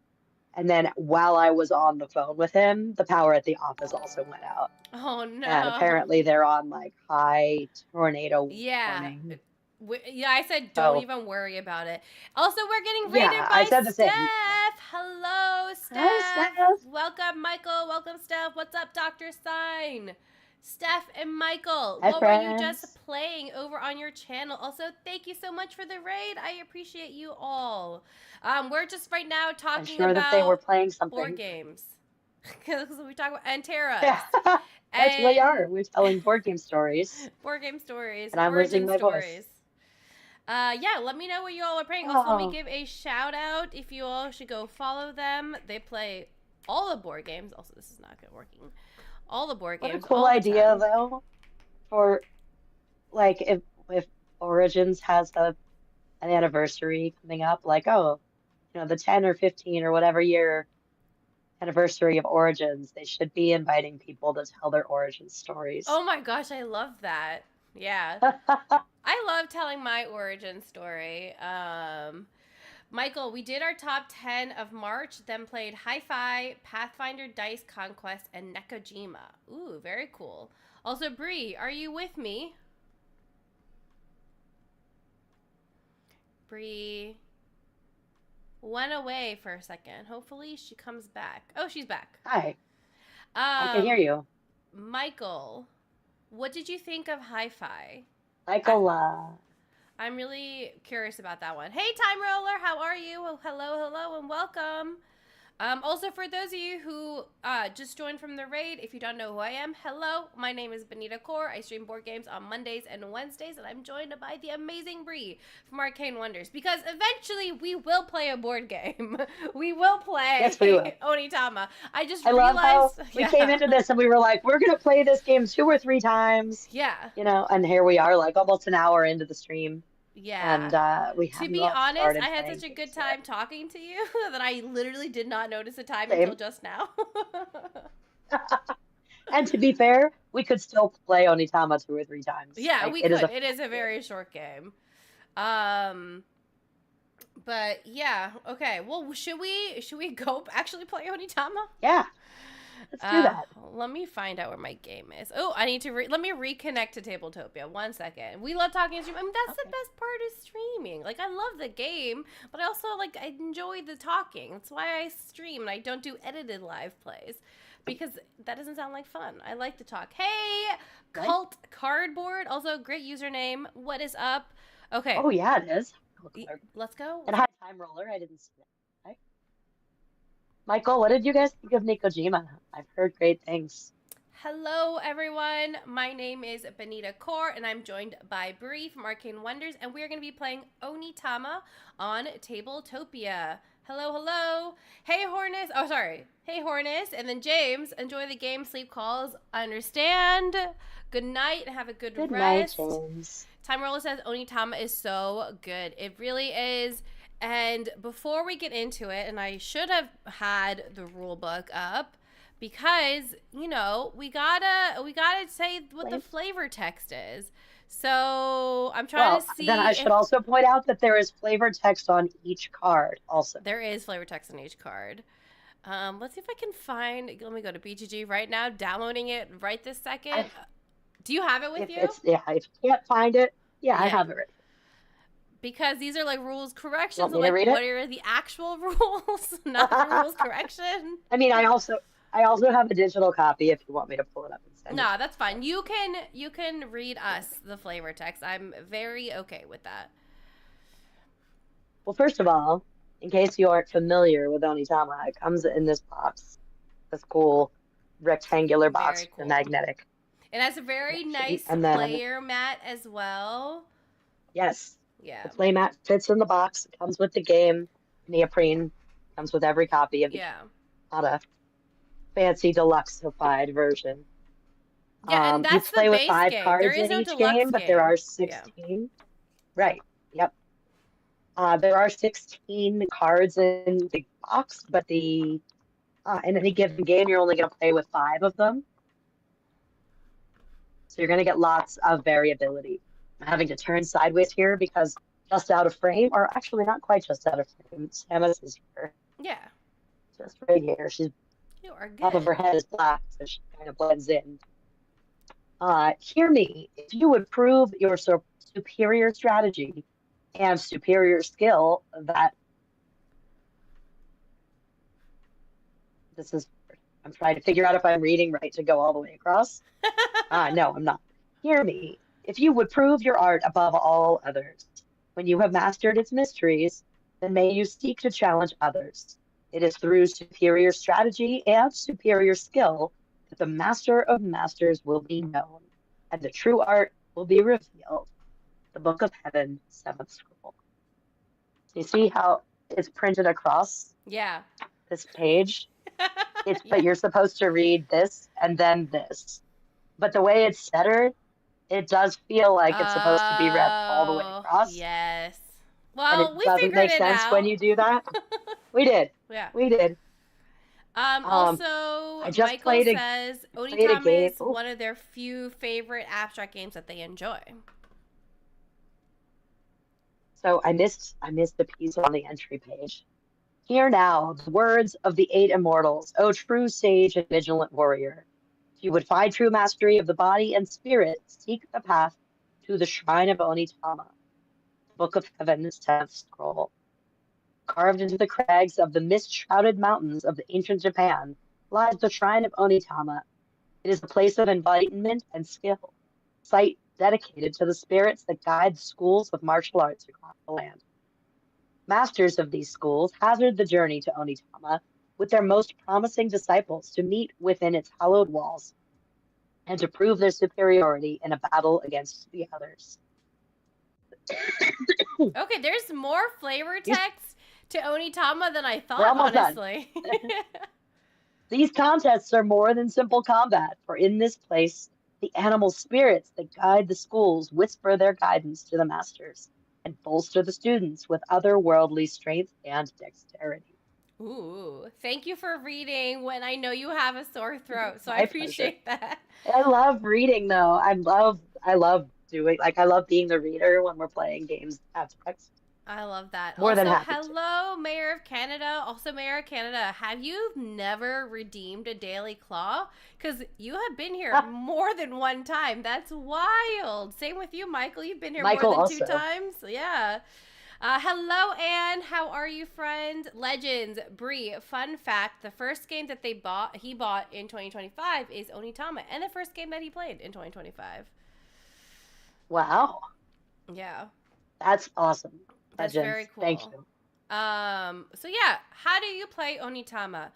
And then while I was on the phone with him, the power at the office also went out. Oh, no. And apparently they're on like high tornado warning. I said don't even worry about it. Also, we're getting rated by I said the Steph. same. Hello, Steph. Hi, Steph. Welcome, Michael. Welcome, Steph. What's up, Dr. Stein? Steph and Michael, Hi, what friends. were you just playing over on your channel? Also, thank you so much for the raid. I appreciate you all. We're just right now talking about that they were playing something. board games. Because we talk about Antera. Yeah. That's what we are. We're telling board game stories. Board game stories. And I'm losing my voice. Yeah, let me know what you all are playing. Also, let me give a shout out if you all should go follow them. They play all the board games. Also, this is not good working. All the board games. What a cool idea, though, for like if Origins has an anniversary coming up, like the 10 or 15 or whatever year anniversary of Origins, they should be inviting people to tell their origin stories. Oh my gosh, I love that. Yeah. I love telling my origin story. Michael, we did our top 10 of March, then played Hi-Fi, Pathfinder, Dice Conquest, and Nekojima. Ooh, very cool. Also, Bree, are you with me? Bree went away for a second. Hopefully she comes back. Oh, she's back. Hi. I can hear you. Michael, what did you think of Hi-Fi? Michael, I'm really curious about that one. Hey, Time Roller, how are you? Well, hello, and welcome. Also, for those of you who just joined from the raid, if you don't know who I am, hello. My name is Benita Core. I stream board games on Mondays and Wednesdays, and I'm joined by the amazing Bree from Arcane Wonders, because eventually we will play a board game. We will play Onitama. I realized... love how we came into this and we were like, we're going to play this game 2 or 3 times. Yeah. And here we are, like almost an hour into the stream. Yeah. And we to be honest, I had such a good time talking to you that I literally did not notice the time until just now. And to be fair, we could still play Onitama 2 or 3 times. Yeah, we could. It is a very short game. But yeah, okay. Well, should we go actually play Onitama? Yeah. Let's do that. Let me find out where my game is. Oh, I need to let me reconnect to Tabletopia. 1 second. We love talking and streaming. I mean, that's the best part of streaming. Like, I love the game, but I also I enjoy the talking. That's why I stream and I don't do edited live plays, because that doesn't sound like fun. I like to talk. Hey, Cult Cardboard. Also, great username. What is up? Okay. Oh yeah, it is. Cool color. Let's go. And hi, Time Roller. I didn't see that. Hi. Michael, what did you guys think of Nikojima? I've heard great things. Hello, everyone. My name is Benita Kaur, and I'm joined by Bree from Arcane Wonders, and we're going to be playing Onitama on Tabletopia. Hello, hello. Hey, Hornus. Oh, sorry. Hey, Hornus. And then James, enjoy the game, sleep calls, understand. Good night, and have a good rest. Good night, James. Time Roller says Onitama is so good. It really is. And before we get into it, and I should have had the rule book up, because we gotta say what the flavor text is. So I'm trying to see. Then I should also point out that there is flavor text on each card. Also, there is flavor text on each card. Let's see if I can find. Let me go to BGG right now. Downloading it right this second. Do you have it with you? If you can't find it, I have it right. Because these are like rules corrections. Want me to read it? What are the actual rules? Not the rules correction. I mean, I also have a digital copy if you want me to pull it up and send it. No, that's fine. You can read us the flavor text. I'm very okay with that. Well, first of all, in case you aren't familiar with Onitama, it comes in this box, this cool rectangular box, cool. The magnetic. It has a very nice player mat as well. Yes. Yeah. The play mat fits in the box. It comes with the game. Neoprene comes with every copy of it. Yeah. Not a fancy deluxeified version. Yeah, and that's you play the with base 5 game. cards There is in no each deluxe game, but there are 16. Yeah. Right. Yep. There are 16 cards in the box, but in any given game, you're only going to play with 5 of them. So you're going to get lots of variability. I'm having to turn sideways here because just out of frame, or actually not quite just out of frame. Samus is here. Yeah. Just right here. She's you are good. Top of her head is black, so she kind of blends in. Hear me. If you would prove your superior strategy and superior skill, I'm trying to figure out if I'm reading right to go all the way across. No, I'm not. Hear me. If you would prove your art above all others, when you have mastered its mysteries, then may you seek to challenge others. It is through superior strategy and superior skill that the master of masters will be known, and the true art will be revealed. The Book of Heaven, 7th Scroll. You see how it's printed across this page? But you're supposed to read this and then this. But the way it's centered, it does feel like it's supposed to be read all the way across. Yes. Well, we doesn't make sense when you do that. We did. Yeah. We did. Also, Michael says Onitama is one of their few favorite abstract games that they enjoy. So I missed the piece on the entry page. Hear now the words of the 8 immortals, O true sage and vigilant warrior. If you would find true mastery of the body and spirit, seek the path to the shrine of Onitama. Book of Heaven, 10th Scroll. Carved into the crags of the mist-shrouded mountains of the ancient Japan lies the shrine of Onitama. It is a place of enlightenment and skill, site dedicated to the spirits that guide the schools of martial arts across the land. Masters of these schools hazard the journey to Onitama with their most promising disciples to meet within its hallowed walls and to prove their superiority in a battle against the others. Okay, there's more flavor text to Onitama than I thought, honestly. These contests are more than simple combat, for in this place, the animal spirits that guide the schools whisper their guidance to the masters and bolster the students with otherworldly strength and dexterity. Ooh, thank you for reading when I know you have a sore throat, so I appreciate that. I love reading, though. I love doing, I love being the reader when we're playing games. I love that. More than happy hello, Mayor of Canada. Also, Mayor of Canada, have you never redeemed a Daily Claw? Because you have been here more than one time. That's wild. Same with you, Michael. You've been here more than 2 times. Yeah. Hello, Anne. How are you, friend? Legends. Bree, fun fact, the first game that he bought in 2025 is Onitama, and the first game that he played in 2025. Wow. Yeah. That's awesome. That's very Legends. Thank cool. you. So yeah, how do you play Onitama?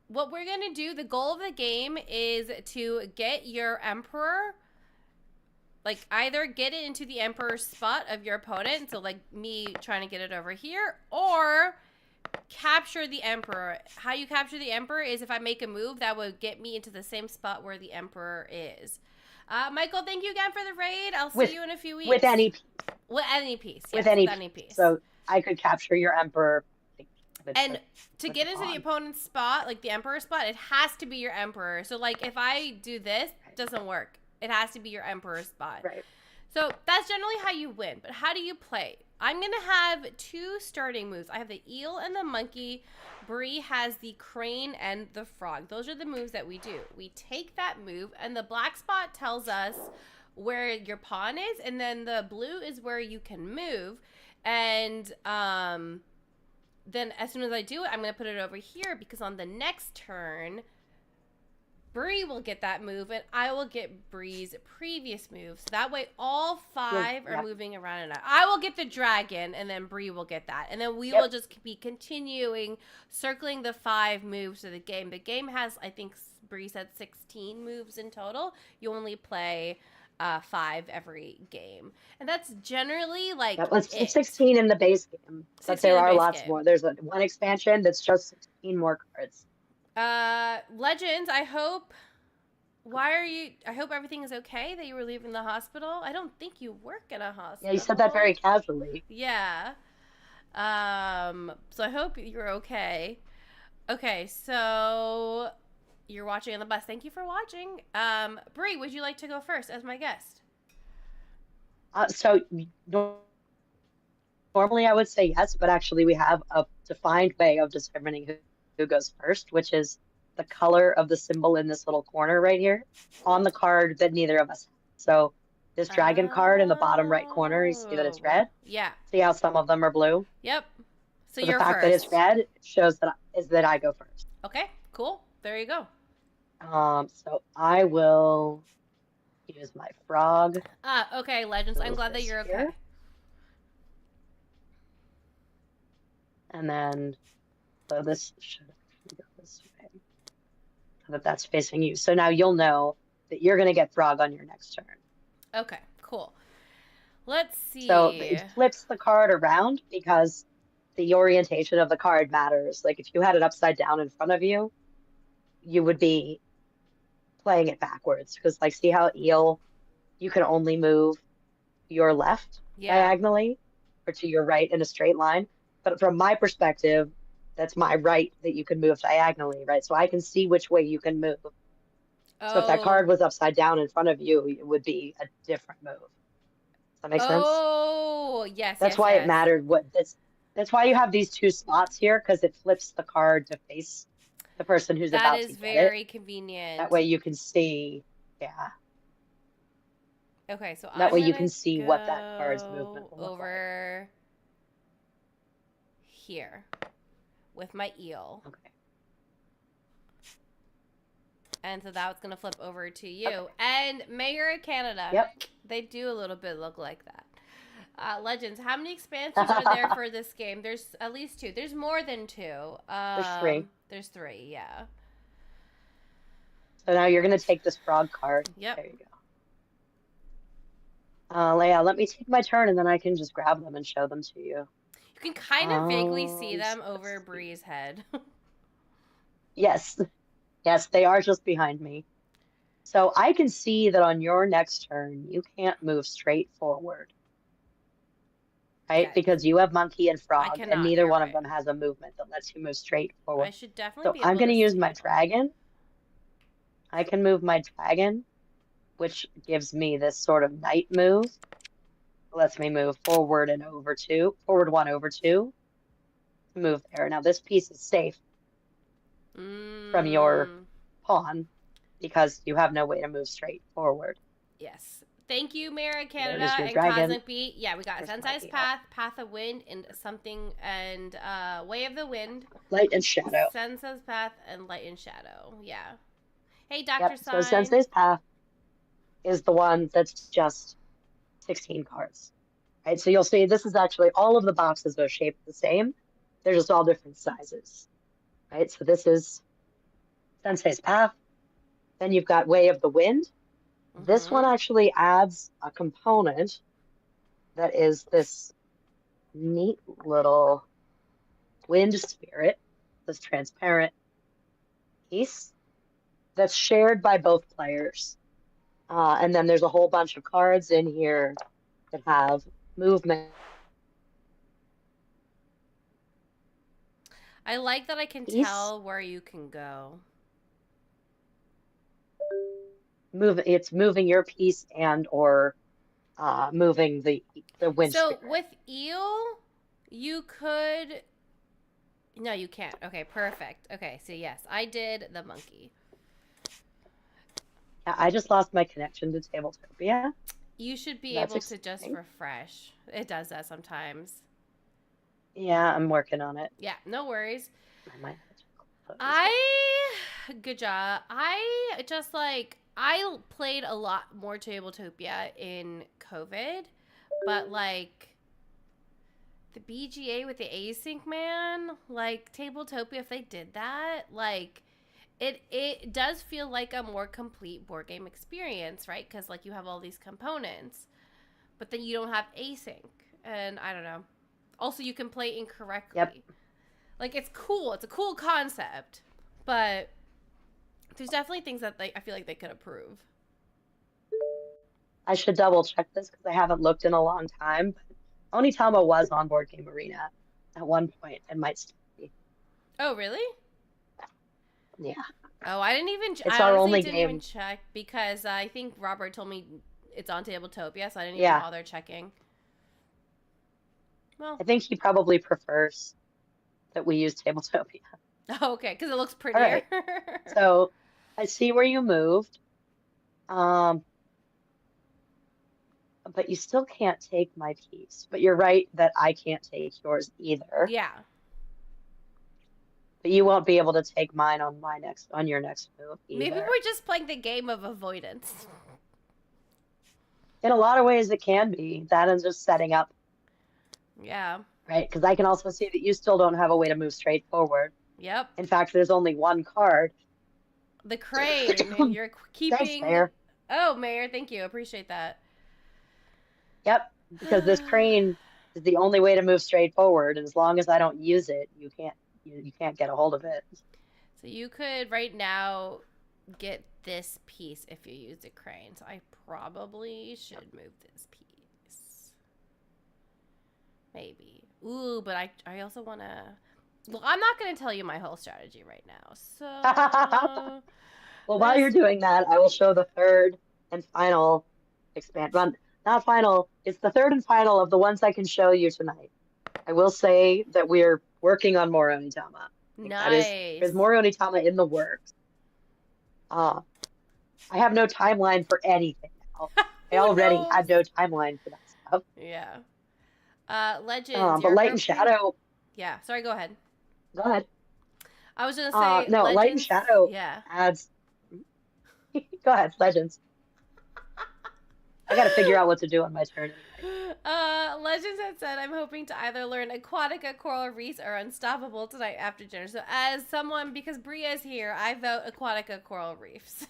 What we're gonna do, the goal of the game is to get your emperor, like either get it into the emperor's spot of your opponent, so like me trying to get it over here, or capture the emperor. How you capture the emperor is if I make a move that would get me into the same spot where the emperor is. Michael, thank you again for the raid. I'll see you in a few weeks. With any piece. With any piece. Yes, With any piece. So I could capture your emperor. And to get into the opponent's spot, like the emperor spot, it has to be your emperor. So like if I do this, it doesn't work. It has to be your emperor spot. Right. So that's generally how you win. But how do you play? I'm going to have 2 starting moves. I have the eel and the monkey. Bree has the crane and the frog. Those are the moves that we do. We take that move, and the black spot tells us where your pawn is, and then the blue is where you can move. And then as soon as I do it, I'm going to put it over here, because on the next turn, Bree will get that move, and I will get Bree's previous move. So that way, all 5 are moving around, and I will get the dragon, and then Bree will get that. And then we will just be continuing, circling the 5 moves of the game. The game has, I think Bree said 16 moves in total. You only play 5 every game. And that's generally like that was 16 in the base game. But there are lots more. There's one expansion that's just 16 more cards. Legends, I hope everything is okay, that you were leaving the hospital. I don't think you work in a hospital. Yeah, you said that very casually. Yeah. So I hope you're okay. Okay, so you're watching on the bus. Thank you for watching. Bree, would you like to go first as my guest? So normally I would say yes, but actually we have a defined way of determining who goes first, which is the color of the symbol in this little corner right here on the card that neither of us have. So this dragon card in the bottom right corner, you see that it's red? Yeah. See how some of them are blue? Yep. So you're the fact that it's red shows that I go first. Okay, cool. There you go. So I will use my frog. Okay, Legends. I'm glad that you're okay. Here. And then, so this should go this way, so that's facing you. So now you'll know that you're going to get frog on your next turn. Okay, cool. Let's see. So it flips the card around because the orientation of the card matters. Like if you had it upside down in front of you, you would be playing it backwards, because like see how eel, you can only move your left diagonally or to your right in a straight line. But from my perspective, that's my right that you can move diagonally, right? So I can see which way you can move. So if that card was upside down in front of you, it would be a different move. Does that make sense? Oh, yes. That's why it mattered that's why you have these 2 spots here, because it flips the card to face the person who's about to get it. That is very convenient. That way you can see, Okay, so that way you can see what that card's movement will look over here with my eel. Okay. And so that was going to flip over to you. Okay. And Mayor of Canada. Yep. They do a little bit look like that. Legends, how many expansions are there for this game? There's at least 2. There's more than 2. There's 3. There's 3, yeah. So now you're going to take this frog card. Yep. There you go. Leia, let me take my turn, and then I can just grab them and show them to you. You can kind of vaguely see them over Bree's head. Yes. Yes, they are just behind me. So I can see that on your next turn, you can't move straight forward. Right? Because you have monkey and frog, and neither one of them has a movement that lets you move straight forward. I should definitely be able I'm going to use my dragon. I can move my dragon, which gives me this sort of knight move. Lets me move forward and over 2. Forward 1 over 2. Move there. Now this piece is safe from your pawn because you have no way to move straight forward. Yes. Thank you, Mayor of Canada and Cosmic Beat. Yeah, we got Sunsized Path, Path of Wind, and something, and Way of the Wind. Light and Shadow. Sunsized Path and Light and Shadow. Yeah. Hey, Dr. Sign. So Sunsized Path is the one that's just 16 cards. right? So you'll see this is actually all of the boxes are shaped the same. They're just all different sizes, right? So this is Sensei's Path. Then you've got Way of the Wind. This one actually adds a component that is this neat little wind spirit, this transparent piece that's shared by both players. And then there's a whole bunch of cards in here that have movement. I like that I can tell where you can go. It's moving your piece and or moving the wind spirit. So with eel, you could. No, you can't. Okay, perfect. Okay, so yes, I did the monkey. Yeah, I just lost my connection to Tabletopia. You should be able to just refresh. It does that sometimes. Yeah, I'm working on it. Yeah, no worries. Good job. I played a lot more Tabletopia in COVID, but like the BGA with the async, man, like Tabletopia, if they did that, like it does feel like a more complete board game experience, right? Because like you have all these components, but then you don't have async, and I don't know. Also, you can play incorrectly. Yep. Like, it's cool. It's a cool concept. But there's definitely things that I feel like they could improve. I should double check this because I haven't looked in a long time. But Onitama was on Board Game Arena at one point and might still be. Oh, really? Yeah. Oh, I didn't even... It's our only game. Even check because I think Robert told me it's on Tabletopia, so I didn't even bother checking. Well, I think he probably prefers that we use Tabletopia. Oh, okay, because it looks prettier. Right. So I see where you moved. But you still can't take my piece. But you're right that I can't take yours either. Yeah. But you won't be able to take mine on your next move either. Maybe we're just playing the game of avoidance. In a lot of ways it can be. That and just setting up. Yeah. Right? Because I can also see that you still don't have a way to move straight forward. Yep. In fact, there's only one card. The crane. And you're keeping... Thanks, Mayor. Oh, Mayor, thank you. Appreciate that. Yep. Because this crane is the only way to move straight forward. And as long as I don't use it, you can't get a hold of it. So you could right now get this piece if you use the crane. So I probably should move this piece. Maybe. Ooh, but I also want to... Well, I'm not going to tell you my whole strategy right now. So... Well, while you're doing that, I will show the third and final expansion. Not final. It's the third and final of the ones I can show you tonight. I will say that we're working on more Onitama. Nice. There's more Onitama in the works. I have no timeline for anything now. I already had no timeline for that stuff. Yeah. Legends. But Light and Shadow. Yeah. Sorry, go ahead. Go ahead. I was going to say. No, Legends, Light and Shadow yeah. adds. Go ahead, Legends. I got to figure out what to do on my turn. Legends had said, I'm hoping to either learn Aquatica, Coral Reefs, or Unstoppable tonight after dinner. So as someone, because Bria's here, I vote Aquatica, Coral Reefs.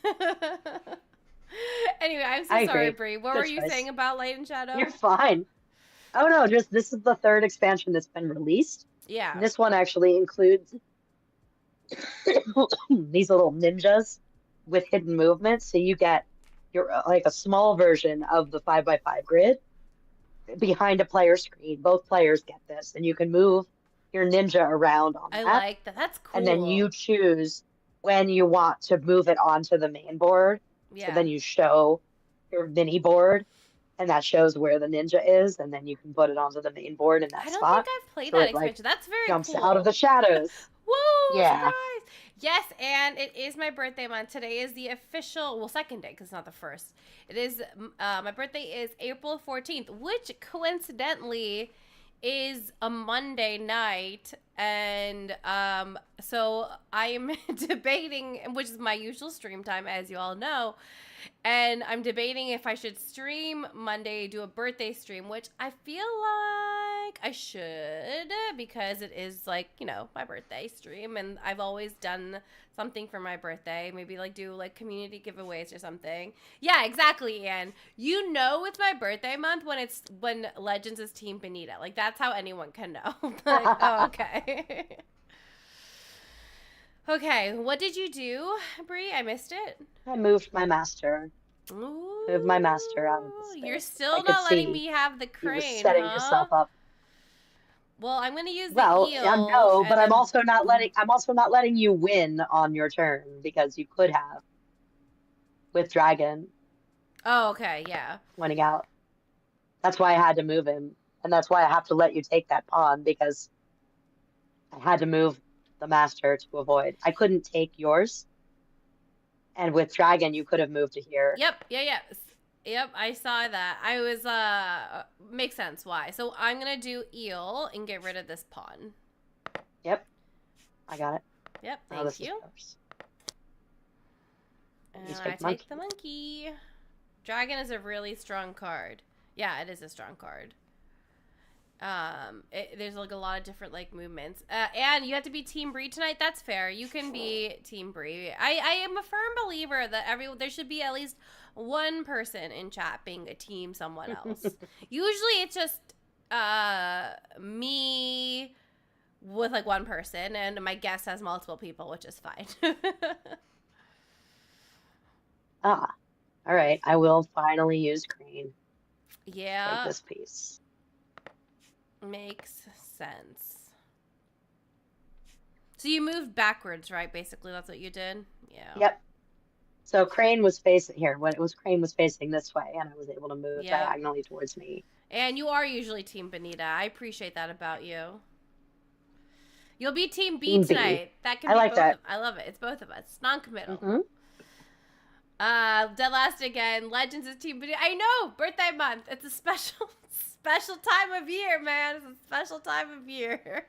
Anyway, I'm so sorry, Bri. What were you saying about Light and Shadow? You're fine. Oh, no, just this is the third expansion that's been released. Yeah. And this one actually includes these little ninjas with hidden movements. So you get like a small version of the 5x5 grid behind a player screen. Both players get this, and you can move your ninja around on that. I like that. That's cool. And then you choose when you want to move it onto the main board. Yeah. So then you show your mini board, and that shows where the ninja is, and then you can put it onto the main board in that spot. I don't think I've played that expansion. That's very jumps cool. out of the shadows. Whoa! Yeah. Surprise! Yes, and it is my birthday month. Today is the official, well, second day, because it's not the first. It is, my birthday is April 14th, which coincidentally is a Monday night. And so I'm debating, which is my usual stream time, as you all know, And I'm debating if I should stream Monday, do a birthday stream, which I feel like I should because it is like, my birthday stream. And I've always done something for my birthday. Maybe like do like community giveaways or something. Yeah, exactly, Anne. It's my birthday month when Legends is Team Benita. Like that's how anyone can know. Like, oh, okay. Okay, what did you do, Brie? I missed it. I moved my master. Ooh, Moved my master out of the space. you're I still could not letting see me have the you were crane, setting huh? yourself up. Well, I'm gonna use the Well, eel. no, And but then... I'm also not letting you win on your turn because you could have with Dragon Oh, okay, yeah. winning out. That's why I had to move him, and that's why I have to let you take that pawn because I had to move the master to avoid. I couldn't take yours, and with Dragon you could have moved to here. Yep, yeah. Yep, I saw that. I was, makes sense why. So I'm gonna do eel and get rid of this pawn. Yep, I got it. Yep, thank you. And I take the monkey. Dragon is a really strong card. Yeah, it is a strong card. There's like a lot of different like movements. And you have to be Team Bree tonight. That's fair. You can be Team Bree. I am a firm believer that there should be at least one person in chat being a team someone else. Usually it's just me with like one person, and my guest has multiple people, which is fine. All right. I will finally use Crane. Yeah. Take this piece. Makes sense. So you moved backwards, right? Basically, that's what you did? Yeah. Yep. So Crane was facing here. Crane was facing this way, and I was able to move diagonally towards me. And you are usually Team Benita. I appreciate that about you. You'll be Team B tonight. That can be like that. I love it. It's both of us. It's non-committal. Mm-hmm. Dead last again. Legends is Team Benita. I know! Birthday month. It's a special time of year, man. It's a special time of year.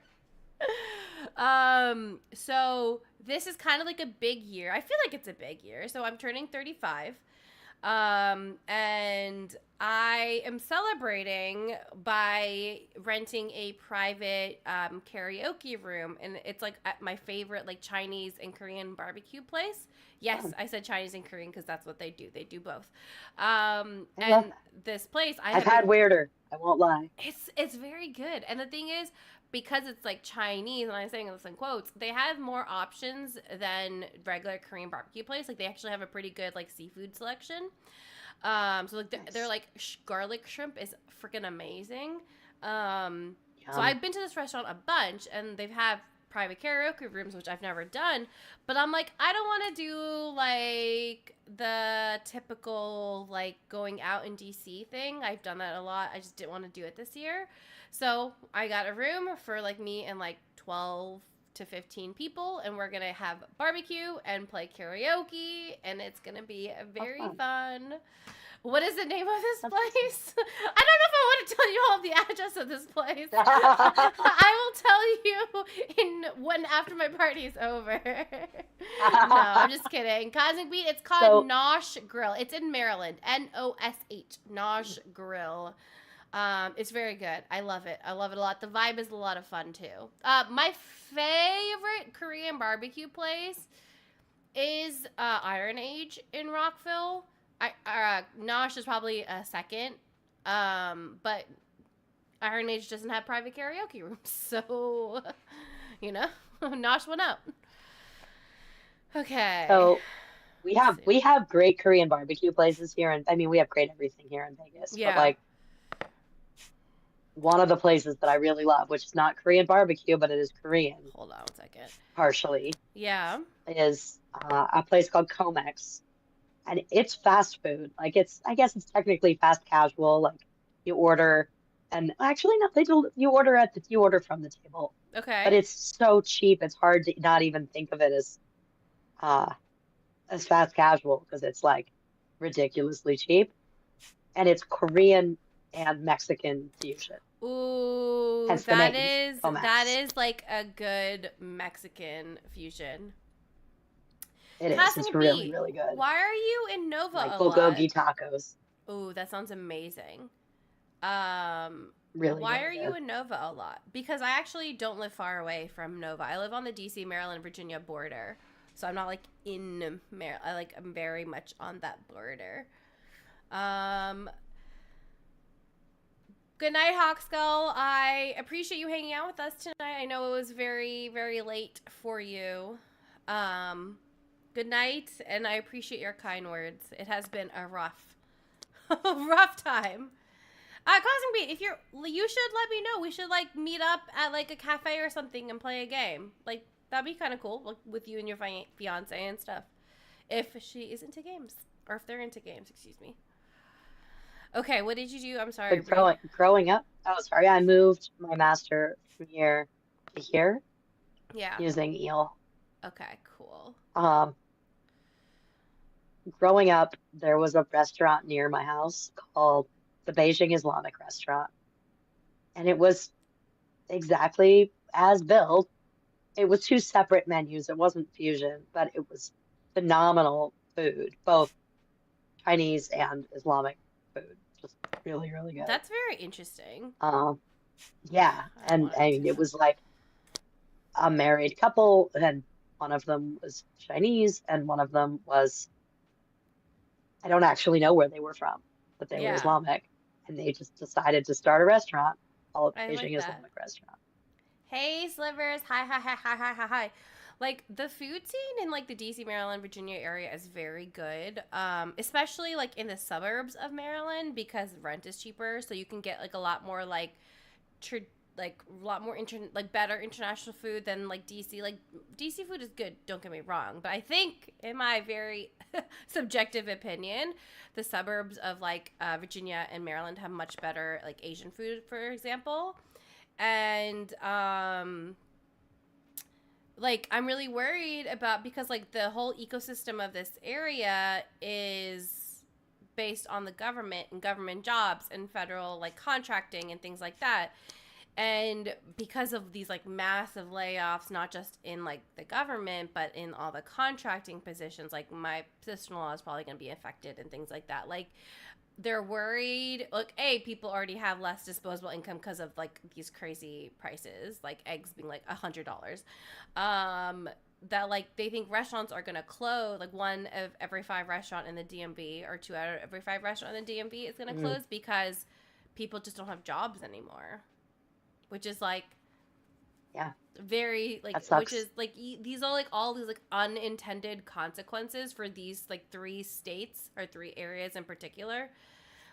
So this is kind of like a big year. I feel like it's a big year. So I'm turning 35. And I am celebrating by renting a private karaoke room, and it's like at my favorite like Chinese and Korean barbecue place. Yes, I said Chinese and Korean because that's what they do. They do both. And this place I've had weirder. I won't lie. It's very good, and the thing is, because it's like Chinese, and I'm saying this in quotes, they have more options than regular Korean barbecue place. Like they actually have a pretty good like seafood selection. So like they're like garlic shrimp is freaking amazing. So I've been to this restaurant a bunch, and they've had private karaoke rooms, which I've never done. But I'm like, I don't want to do like the typical like going out in DC thing. I've done that a lot. I just didn't want to do it this year. So I got a room for like me and like 12 to 15 people, and we're gonna have barbecue and play karaoke, and it's gonna be very fun. What is the name of this place? I don't know if I want to tell you all the address of this place. I will tell you after my party's over. No, I'm just kidding. Cosmic Beat, it's called Nosh Grill. It's in Maryland. Nosh, Nosh Grill. It's very good. I love it. I love it a lot. The vibe is a lot of fun too. My favorite Korean barbecue place is Iron Age in Rockville. Nosh is probably a second, but Iron Age doesn't have private karaoke rooms, so Nosh went out. Okay. So we have great Korean barbecue places here, and I mean we have great everything here in Vegas. Yeah. But like one of the places that I really love, which is not Korean barbecue, but it is Korean. Hold on 1 second. Partially. Yeah. Is a place called Comex. And it's fast food. Like I guess it's technically fast casual. Like you order, and actually no, you order from the table. Okay. But it's so cheap. It's hard to not even think of it as fast casual because it's like ridiculously cheap, and it's Korean and Mexican fusion. Ooh, that is like a good Mexican fusion. It is. It's Cosmic really, Bee, really good. why are you in Nova Like a lot? bulgogi tacos. Ooh, that sounds amazing. Really, Why really are you good. in Nova a lot? Because I actually don't live far away from Nova. I live on the DC, Maryland, Virginia border. So I'm not like in Maryland. I'm very much on that border. Um, Good night, Hawkskull. I appreciate you hanging out with us tonight. I know it was very, very late for you. Um, Good night, and I appreciate your kind words. It has been a rough time. Cosmic Beat, if you should let me know. We should like meet up at like a cafe or something and play a game. Like that'd be kind of cool, like with you and your fiance and stuff. If she is into games, or if they're into games, excuse me. Okay, what did you do? I'm sorry, But Bree. growing up, oh, sorry, I moved my master from here to here Yeah. using eel. Okay, cool. Um, Growing up, there was a restaurant near my house called the Beijing Islamic Restaurant, and it was exactly as billed. It was two separate menus. It wasn't fusion, but it was phenomenal food, both Chinese and Islamic food. Just really, really good. That's very interesting. Um, yeah, I and wanted I to. mean, it was like a married couple, and one of them was Chinese, and one of them was, I don't actually know where they were from, but they were Yeah, Islamic, and they just decided to start a restaurant called I like Beijing that. Islamic Restaurant. Hey, Slivers. Hi, hi, hi, hi, hi, hi, hi. Like, the food scene in, like, the DC, Maryland, Virginia area is very good. Especially, like, in the suburbs of Maryland because rent is cheaper. So you can get, like, a lot more, like, tr- like, a lot more, like, better international food than, like, DC. Like, DC food is good, don't get me wrong. But I think, in my very subjective opinion, the suburbs of, like, Virginia and Maryland have much better, like, Asian food, for example. And like I'm really worried about because like the whole ecosystem of this area is based on the government and government jobs and federal like contracting and things like that. And because of these like massive layoffs, not just in like the government but in all the contracting positions, like my sister-in-law is probably going to be affected and things like that. Like they're worried. Look, people already have less disposable income because of like these crazy prices, like eggs being like $100. Um, that like they think restaurants are gonna close. Like one of every five restaurant in the DMV, or two out of every five restaurant in the DMV is gonna Mm, close because people just don't have jobs anymore. Which is like yeah, very that like, which sucks. is like these are like all these like unintended consequences for these like three states or three areas in particular,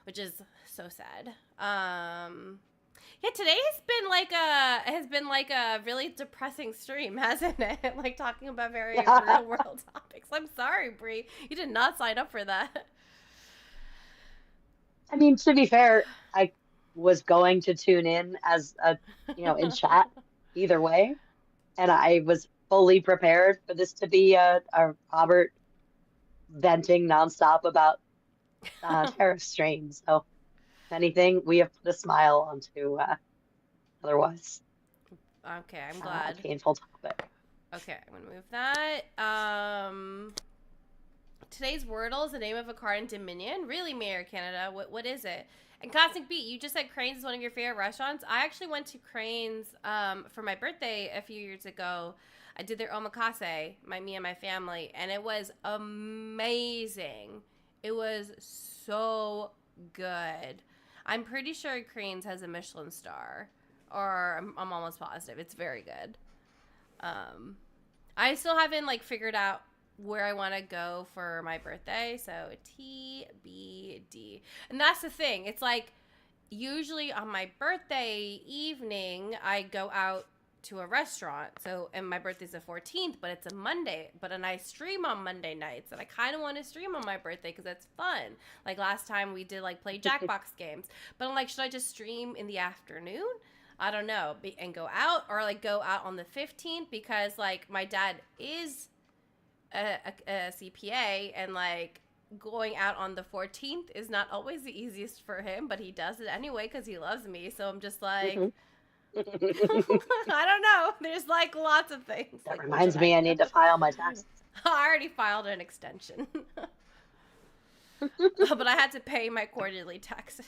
which is so sad. Yeah, today has been like a really depressing stream, hasn't it? Like talking about very Yeah, real world topics. I'm sorry, Bree, you did not sign up for that. I mean, to be fair, I was going to tune in as a, in chat either way, and I was fully prepared for this to be a Robert venting nonstop about tariff strain. So, if anything, we have put a smile onto otherwise Okay, I'm a glad. painful topic. Okay, I'm gonna move that. Today's Wordle is the name of a card in Dominion. Really, Mayor Canada? What is it? And Cosmic Beat, you just said Cranes is one of your favorite restaurants. I actually went to Cranes for my birthday a few years ago. I did their omakase, me and my family, and it was amazing. It was so good. I'm pretty sure Cranes has a Michelin star, or I'm almost positive. It's very good. Um, I still haven't like figured out where I want to go for my birthday, so TBD. And that's the thing. It's like usually on my birthday evening, I go out to a restaurant. So, and my birthday's the 14th, but it's a Monday. And I stream on Monday nights, and I kind of want to stream on my birthday because it's fun. Like last time we did like play Jackbox games, but I'm like, should I just stream in the afternoon? I don't know, and go out, or like go out on the 15th because like my dad is a CPA, and like going out on the 14th is not always the easiest for him, but he does it anyway because he loves me. So I'm just like, Hmm. I don't know. There's like lots of things. That Like, reminds me, I need to file my taxes. I already filed an extension. But I had to pay my quarterly taxes.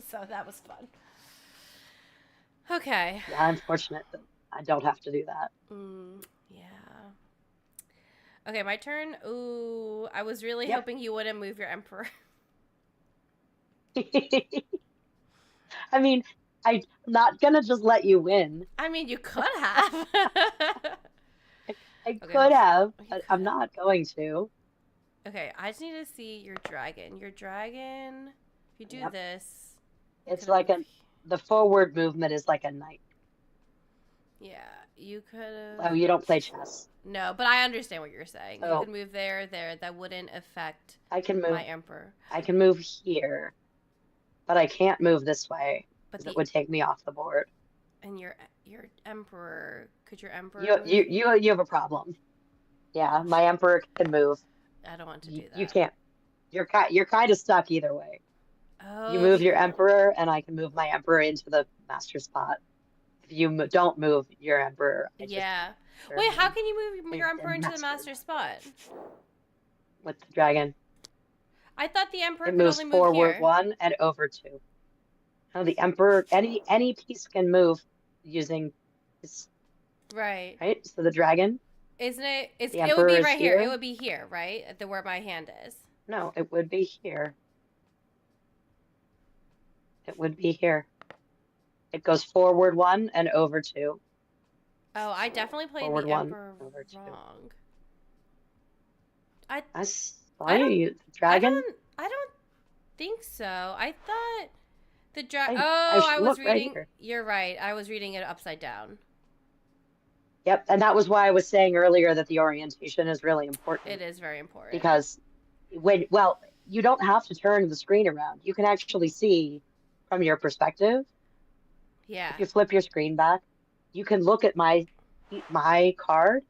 So that was fun. Okay. Yeah, I'm fortunate that I don't have to do that. Yeah. Okay, my turn. Ooh, I was really Yep. hoping you wouldn't move your emperor. I mean, I'm not gonna just let you win. I mean, you could have. I Okay, could have, you but could I'm have. not going to. Okay, I just need to see your dragon. Your dragon, if you do Yep. this, you It's could like move. the forward movement is like a knight. Yeah, you could have. Oh, you don't play chess. No, but I understand what you're saying. You So could move there, there. That wouldn't affect I can my move. emperor. I can move here, but I can't move this way But because it the would take me off the board. and your emperor, could your emperor You move? you have a problem. Yeah, my emperor can move. I don't want to do You that. can't. You're kind of stuck either way. You Oh, move your emperor, and I can move my emperor into the master spot. If you don't move your emperor, I just yeah. turn Wait, how him can you move your emperor into the master master spot? with the dragon. I thought the emperor It could moves only move forward here. 1 and over 2. Now the emperor, any piece can move using this, Right. right? So the dragon, Isn't it? the It would emperor be is right here. It here. would be here, right? At where my hand is. No, it would be here. It would be here. It goes forward 1 and over 2. Oh, I definitely played Forward the 1 emperor over 2. wrong. I I saw I don't you, the dragon. I don't think so. I thought the I Oh, I was look right reading. here. You're right. I was reading it upside down. Yep, and that was why I was saying earlier that the orientation is really important It is very important. because you don't have to turn the screen around. You can actually see from your perspective. Yeah. If you flip your screen back, you can look at my card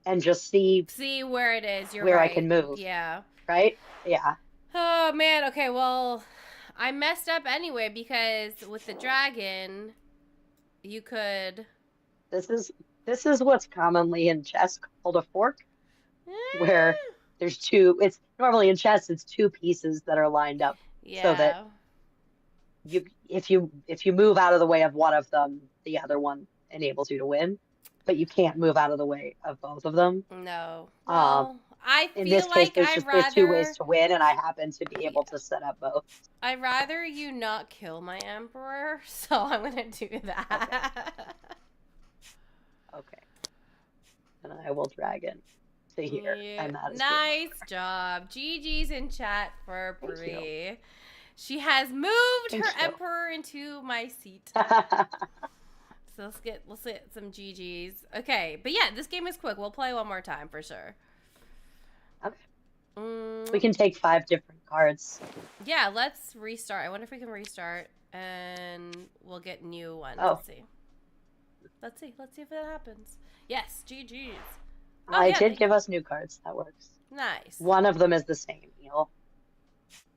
and just see where it is. You're where right. I can move. Yeah. Right? Yeah. Oh man. Okay. Well, I messed up anyway because with the dragon, you could. This is what's commonly in chess called a fork, where there's two. It's normally in chess, it's two pieces that are lined up so that if you move out of the way of one of them, the other one enables you to win, but you can't move out of the way of both of them. No. Well, I In feel this case, like there's two ways to win, and I happen to be able to set up both. I'd rather you not kill my emperor, so I'm gonna do that. Okay. And I will dragon to here, and that is nice job. GG's in chat for Thank Brie. you. She has moved Thank her you. emperor into my seat. So let's get some GG's. Okay, but yeah, this game is quick. We'll play one more time for sure. Okay. We can take 5 different cards. Yeah, let's restart. I wonder if we can restart and we'll get new ones. Oh. Let's see. Let's see if that happens. Yes, GG's. Oh, I did give us new cards. That works. Nice. One of them is the same, Neil.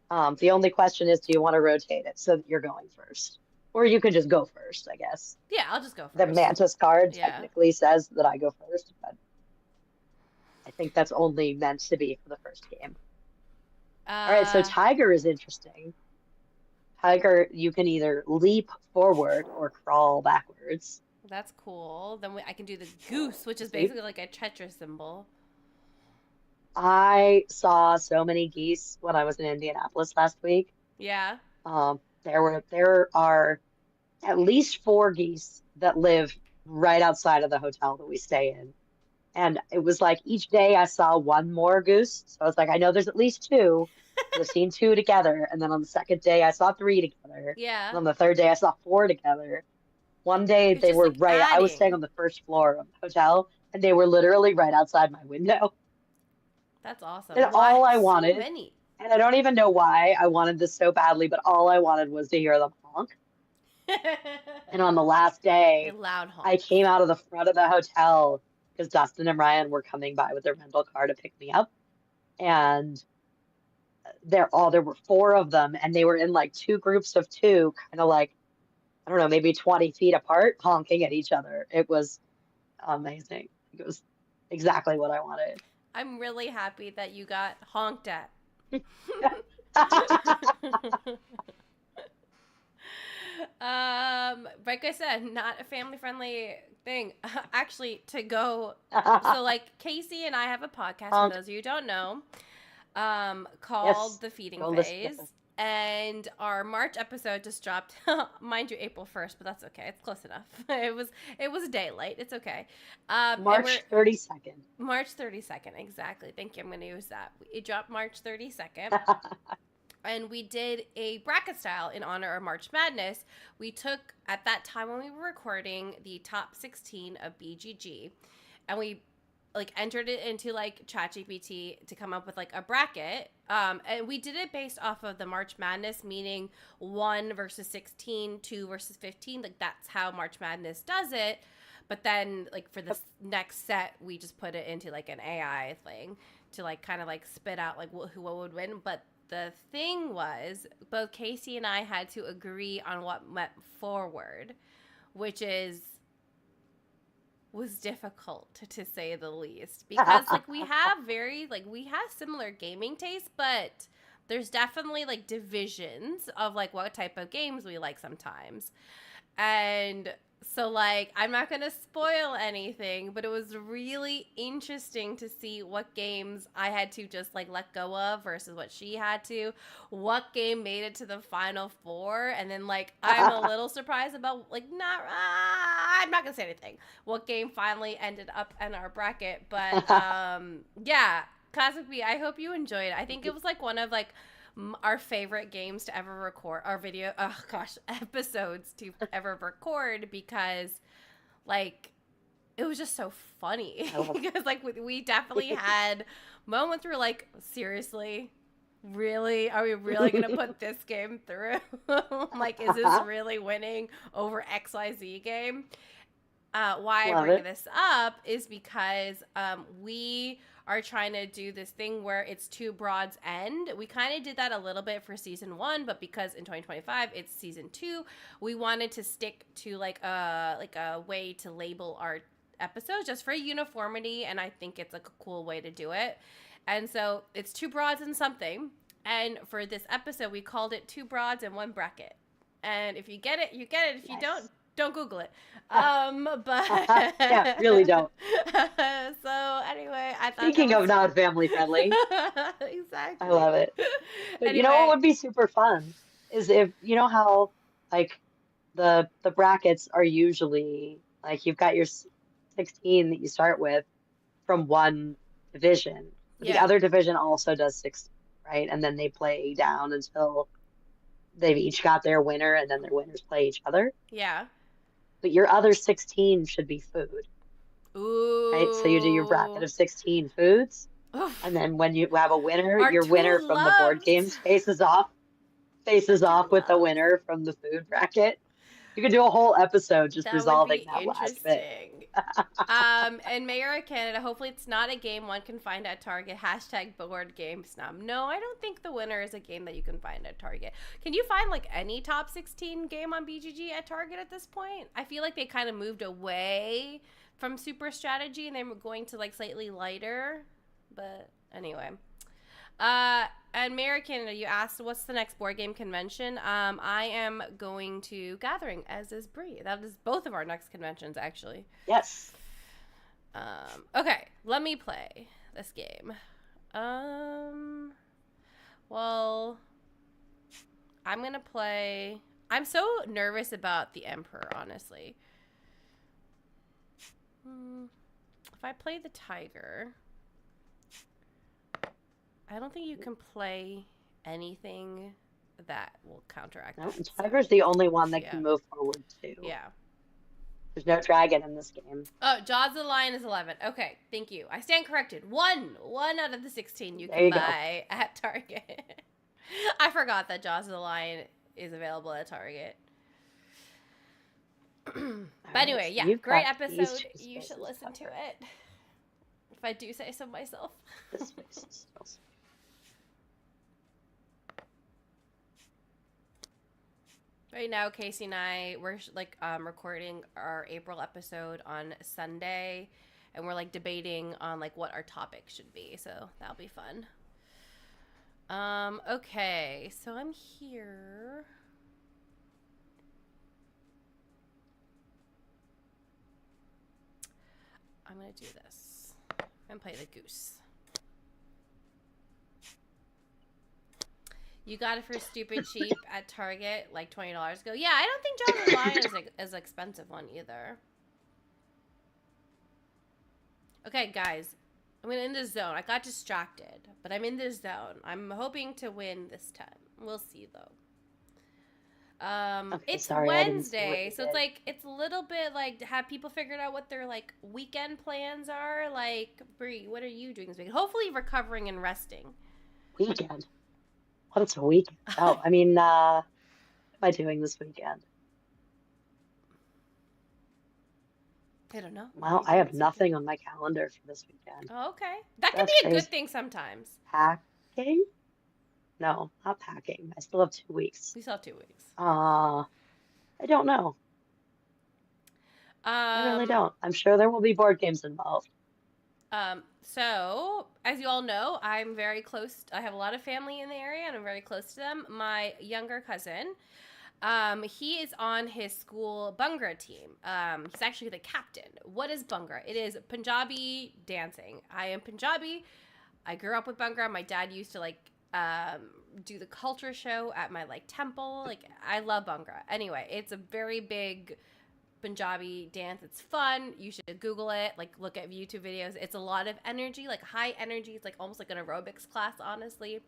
The only question is, do you want to rotate it so that you're going first? Or you could just go first, I guess. Yeah, I'll just go first. The Mantis card technically says that I go first, but I think that's only meant to be for the first game. All right, so Tiger is interesting. Tiger, you can either leap forward or crawl backwards. That's cool. Then I can do the goose, which is basically like a Tetris symbol. I saw so many geese when I was in Indianapolis last week. Yeah. There are at least 4 geese that live right outside of the hotel that we stay in. And it was like each day I saw one more goose. So I was like, I know there's at least 2. I've seen 2 together. And then on the second day, I saw 3 together. Yeah. And on the third day, I saw 4 together. One day they were like right. I was staying on the first floor of the hotel, and they were literally right outside my window. That's awesome. And all I wanted, so many. And I don't even know why I wanted this so badly, but all I wanted was to hear them honk. And on the last day, loud honk. I came out of the front of the hotel because Dustin and Ryan were coming by with their rental car to pick me up, and there were 4 of them, and they were in like 2 groups of 2, kind of like I don't know, maybe 20 feet apart, honking at each other. It was amazing. It was exactly what I wanted. I'm really happy that you got honked at. Like I said, not a family friendly thing. Actually, to go. So, like, Casey and I have a podcast, for Honk. those of you who don't know, Yes, called The Feeding go listen to Phase. this. And our March episode just dropped. Mind you, April 1st, but that's okay. It's close enough. It was daylight. It's okay. And we're March 32nd. March 32nd, exactly. Thank you. I'm going to use that. It dropped March 32nd. And we did a bracket style in honor of March Madness. We took, at that time when we were recording, the top 16 of BGG, and we like entered it into like ChatGPT to come up with like a bracket. And we did it based off of the March Madness, meaning 1 versus 16, 2 versus 15. Like that's how March Madness does it. But then like for this next set, we just put it into like an AI thing to like kind of like spit out like what would win. But the thing was, both Casey and I had to agree on what went forward, which was difficult to say the least, because like we have similar gaming tastes, but there's definitely like divisions of like what type of games we like sometimes. And so like I'm not going to spoil anything, but it was really interesting to see what games I had to just like let go of versus what she had to. What game made it to the final four, and then like I'm a little surprised about like I'm not going to say anything. What game finally ended up in our bracket, but yeah, Cosmic Bee, I hope you enjoyed it. I think it was like one of like our favorite games to ever record, our episodes to ever record, because like it was just so funny. Because like we definitely had moments where like, seriously, really, are we really gonna put this game through? Like, is this really winning over XYZ game? Why I bring this up is because we are trying to do this thing where it's two broads end. We kind of did that a little bit for season 1, but because in 2025 it's season 2, we wanted to stick to like a way to label our episodes just for uniformity, and I think it's like a cool way to do it. And so it's two broads and something. And for this episode, we called it Two Broads and One Bracket. And if you get it, you get it. If you don't Google it. But yeah, really don't. So anyway, I thought Speaking of not family friendly. Exactly. I love it. But Anyway. you know what would be super fun is if you know how like the brackets are usually like you've got your 16 that you start with from one division. But the other division also does 16, right? And then they play down until they've each got their winner, and then their winners play each other. Yeah. But your other 16 should be food. Ooh. Right? So you do your bracket of 16 foods. Oof. And then when you have a winner, your winner from the board games faces off with the winner from the food bracket. You could do a whole episode just resolving that last bit. And Mayor of Canada, hopefully it's not a game one can find at Target. #board game snob. No, I don't think the winner is a game that you can find at Target. Can you find like any top 16 game on BGG at Target at this point? I feel like they kind of moved away from super strategy and they were going to like slightly lighter. But anyway. And Mayor Canada, you asked what's the next board game convention. I am going to Gathering, as is Bree. That is both of our next conventions, actually. Yes. Okay, let me play this game. Well, I'm gonna play. I'm so nervous about the Emperor, honestly. If I play the Tiger, I don't think you can play anything that will counteract that. Tiger's the only one that can move forward too. Yeah. There's no dragon in this game. Oh, Jaws of the Lion is 11. Okay, thank you. I stand corrected. One out of the 16 you can buy at Target. I forgot that Jaws of the Lion is available at Target. But anyway, yeah, great episode. You should listen to it. If I do say so myself. This space is still Right now, Casey and we're like recording our April episode on Sunday, and we're like debating on like what our topic should be. So that'll be fun. Okay, so I'm here. I'm gonna do this. I'm gonna play the goose. You got it for stupid cheap at Target like $20 ago. Yeah, I don't think Jaws of the Lion is like as expensive one either. Okay, guys, I'm in this zone. I got distracted, but I'm in this zone. I'm hoping to win this time. We'll see though. Okay, It's sorry, I didn't see what Wednesday, you so did. it's like it's a little bit like have people figured out what their like weekend plans are? Like, Bree, what are you doing this weekend? Hopefully recovering and resting. Weekend. What is a weekend? Oh, I mean, what am I doing this weekend? I don't know. What are Well, you I doing have this weekend? nothing on my calendar for this weekend. Oh, okay. That could That's be a good crazy. thing sometimes. Packing? No, not packing. I still have 2 weeks. We still have 2 weeks. I don't know. I really don't. I'm sure there will be board games involved. So as you all know, I'm very close. I have a lot of family in the area, and I'm very close to them. My younger cousin, he is on his school Bhangra team. He's actually the captain. What is Bhangra? It is Punjabi dancing. I am Punjabi. I grew up with Bhangra. My dad used to like do the culture show at my like temple. Like I love Bhangra. Anyway, it's a very big Punjabi dance. It's fun. You should Google it. Like look at YouTube videos. It's a lot of energy, like high energy. It's like almost like an aerobics class, honestly.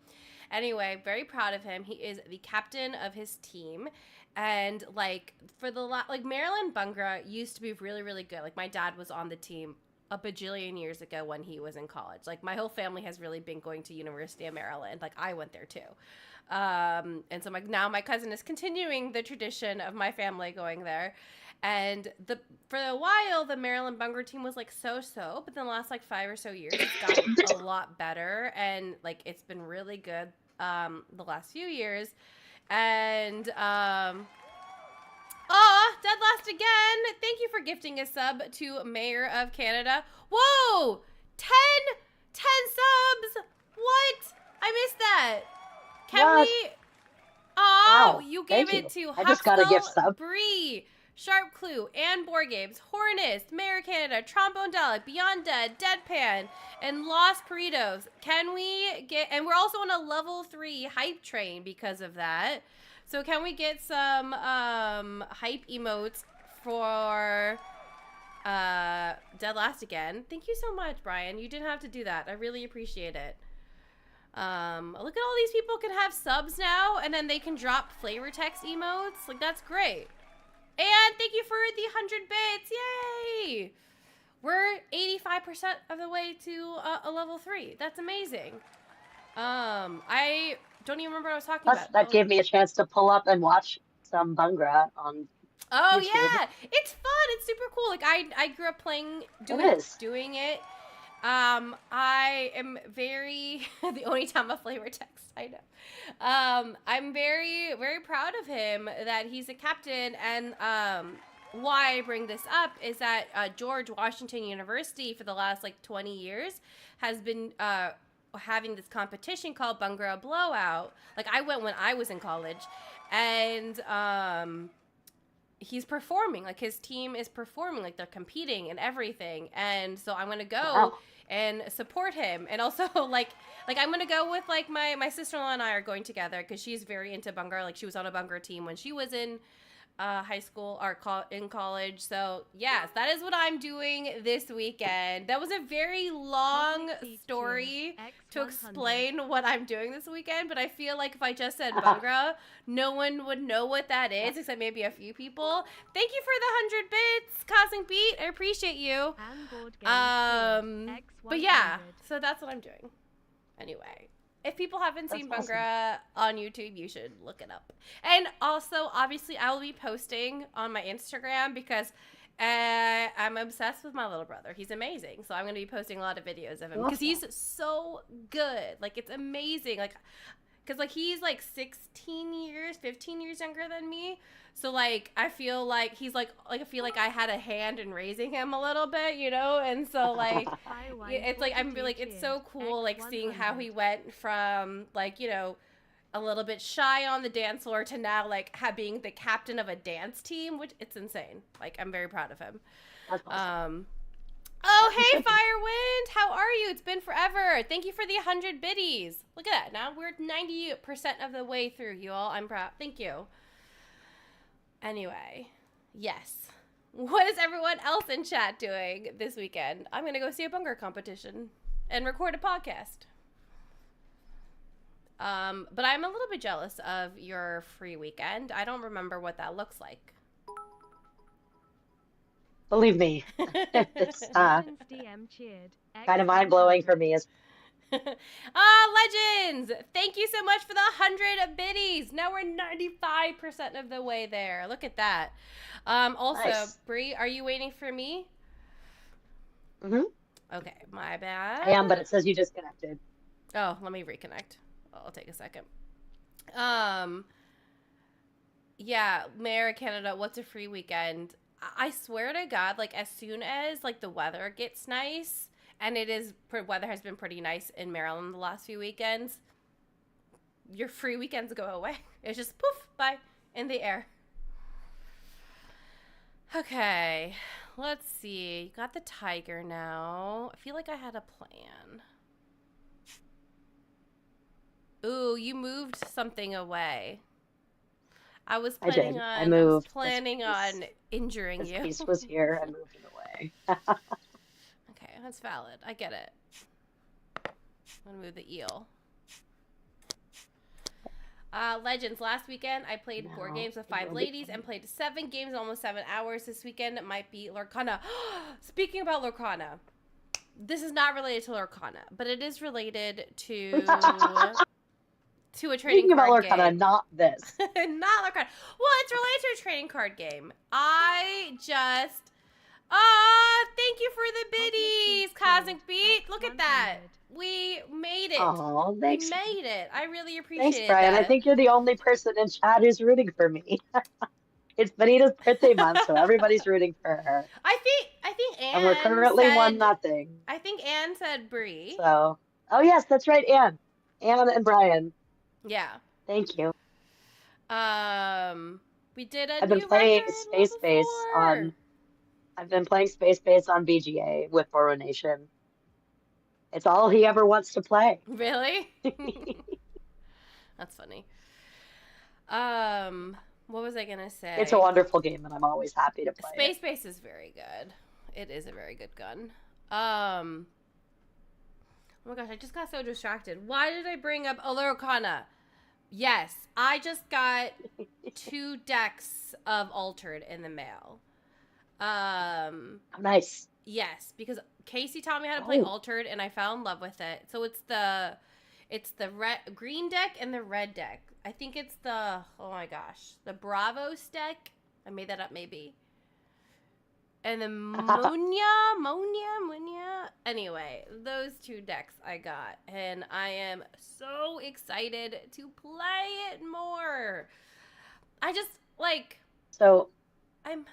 Anyway, very proud of him. He is the captain of his team. And like for the like Maryland Bhangra used to be really, really good. Like my dad was on the team a bajillion years ago when he was in college. Like my whole family has really been going to University of Maryland. Like I went there too. And so now my cousin is continuing the tradition of my family going there. And for a while, the Maryland Bhangra team was like so, but then the last like 5 or so years, it's gotten a lot better, and like it's been really good the last few years. And Dead Last again. Thank you for gifting a sub to Mayor of Canada. Whoa, 10 subs. What? I missed that. Can What? we? Oh, Wow, you gave thank it you. to I just got a gift Huxtable, sub. Bree, Sharp Clue, and Board Games, Hornist, Mayor Canada, Trombone Dalek, Beyond Dead, Deadpan, and Lost Burritos. Can we get, and we're also on a level 3 hype train because of that. So can we get some hype emotes for Dead Last again? Thank you so much, Brian. You didn't have to do that. I really appreciate it. Look at all these people can have subs now, and then they can drop flavor text emotes. Like, that's great. And thank you for the 100 bits. Yay! We're 85% of the way to a level 3. That's amazing. I don't even remember what I was talking Plus, about. that gave me a chance to pull up and watch some Bhangra on Oh YouTube. yeah, it's fun. It's super cool. Like I grew up playing, doing it. I am very the Onitama flavor text. I know. I'm very, very proud of him that he's a captain. And why I bring this up is that George Washington University for the last like 20 years has been having this competition called Bhangra Blowout. Like I went when I was in college, and he's performing, like his team is performing, like they're competing and everything. And so I'm gonna go and support him. And also like I'm gonna go with like my sister-in-law and I are going together because she's very into Bhangra. Like she was on a Bhangra team when she was in high school or in college. So yes, that is what I'm doing this weekend. That was a very long story to explain what I'm doing this weekend, but I feel like if I just said Bhangra, no one would know what that is except maybe a few people. Thank you for the 100 bits, Cosmic Beat. I appreciate you. But yeah, so that's what I'm doing. Anyway. If people haven't seen Bhangra on YouTube, you should look it up. And also, obviously, I will be posting on my Instagram because I'm obsessed with my little brother. He's amazing. So I'm going to be posting a lot of videos of him because he's so good. Like, it's amazing. Like, because like he's like 15 years younger than me. So like I feel like he's like I feel like I had a hand in raising him a little bit, you know, and so like it's like I'm like it's so cool like seeing how he went from like, you know, a little bit shy on the dance floor to now like being the captain of a dance team, which it's insane. Like I'm very proud of him. That's awesome. Oh, hey, Firewind! How are you? It's been forever. Thank you for the 100 biddies. Look at that. Now we're 90% of the way through, you all. I'm proud. Thank you. Anyway, yes. What is everyone else in chat doing this weekend? I'm going to go see a bunker competition and record a podcast. But I'm a little bit jealous of your free weekend. I don't remember what that looks like. Believe me, it's kind of mind-blowing for me. Legends! Thank you so much for the 100 biddies. Now we're 95% of the way there. Look at that. Also, Nice. Bree, are you waiting for me? Mm-hmm. Okay, my bad. I am, but it says you disconnected. Oh, let me reconnect. I'll take a second. Yeah, Mayor of Canada, what's a free weekend? I swear to God, like as soon as like the weather gets nice, and weather has been pretty nice in Maryland the last few weekends, your free weekends go away. It's just poof, bye, in the air. Okay, let's see. You got the tiger now. I feel like I had a plan. Ooh, you moved something away. I was planning I moved. on injuring you. This piece was here. I moved it away. Okay, that's valid. I get it. I'm gonna move the eel. Legends. Last weekend, I played 4 games with 5 ladies and played 7 games in almost 7 hours. This weekend, it might be Lorcana. Speaking about Lorcana, this is not related to Lorcana, but it is related to a trading Speaking card about game. Lorcana, not this. Not Lorcana. Well, it's related to a trading card game. I just... thank you for the biddies, Cosmic Beat. Look at that. We made it. Oh, thanks. We made it. I really appreciate it. Thanks, Brian. I think you're the only person in chat who's rooting for me. It's Benita's birthday month, so everybody's rooting for her. I think Anne And we're currently said, 1-0. I think Anne said Bree. So, oh yes, that's right, Anne. Anne and Brian. Yeah. Thank you. We did a I've been new playing record Space Base before. on. I've been playing Space Base on BGA with Boro Nation. It's all he ever wants to play. Really? That's funny. What was I gonna say? It's a wonderful game, and I'm always happy to play Space Base is very good. It is a very good gun. Oh my gosh, I just got so distracted. Why did I bring up Lorcana? Yes, I just got 2 decks of Altered in the mail. Oh, nice. Yes, because Casey taught me how to play Altered, and I fell in love with it. So it's the green deck and the red deck. I think it's the the Bravos deck. I made that up maybe. And the Munya. Anyway, those 2 decks I got, and I am so excited to play it more. I just I'm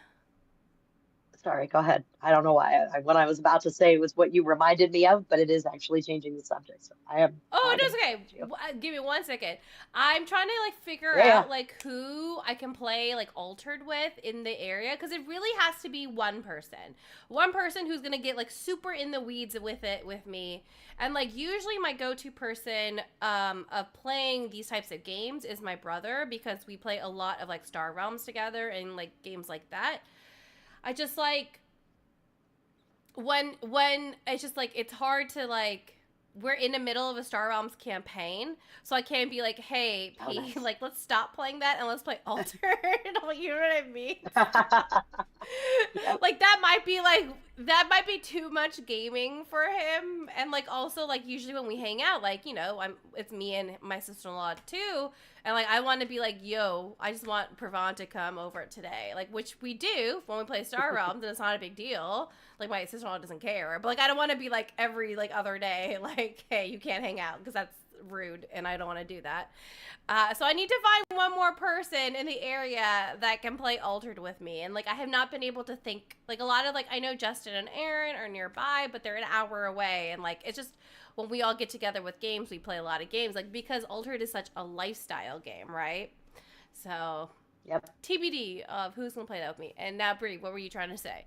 Sorry, go ahead. I don't know why. What I was about to say was what you reminded me of, but it is actually changing the subject. So I am. Oh, it is okay. Give me 1 second. I'm trying to figure out who I can play Altered with in the area, because it really has to be one person who's gonna get super in the weeds with it with me. And usually my go-to person of playing these types of games is my brother, because we play a lot of Star Realms together and games like that. I just when it's just it's hard to we're in the middle of a Star Realms campaign, so I can't be hey P, nice. Let's stop playing that and let's play Altered. You know what I mean? Yep. That might be too much gaming for him, and also usually when we hang out, it's me and my sister-in-law too, and I want to be yo, I just want Pravon to come over today, which we do when we play Star Realms, and it's not a big deal. My sister-in-law doesn't care, but I don't want to be every other day hey, you can't hang out, because that's rude, and I don't want to do that. So I need to find one more person in the area that can play Altered with me. And like I have not been able to think like a lot of like I know Justin and Aaron are nearby, but they're an hour away, and like it's just when we all get together with games, we play a lot of games. Like because Altered is such a lifestyle game, right? So Yep. TBD of who's gonna play that with me. And now, Brie, what were you trying to say?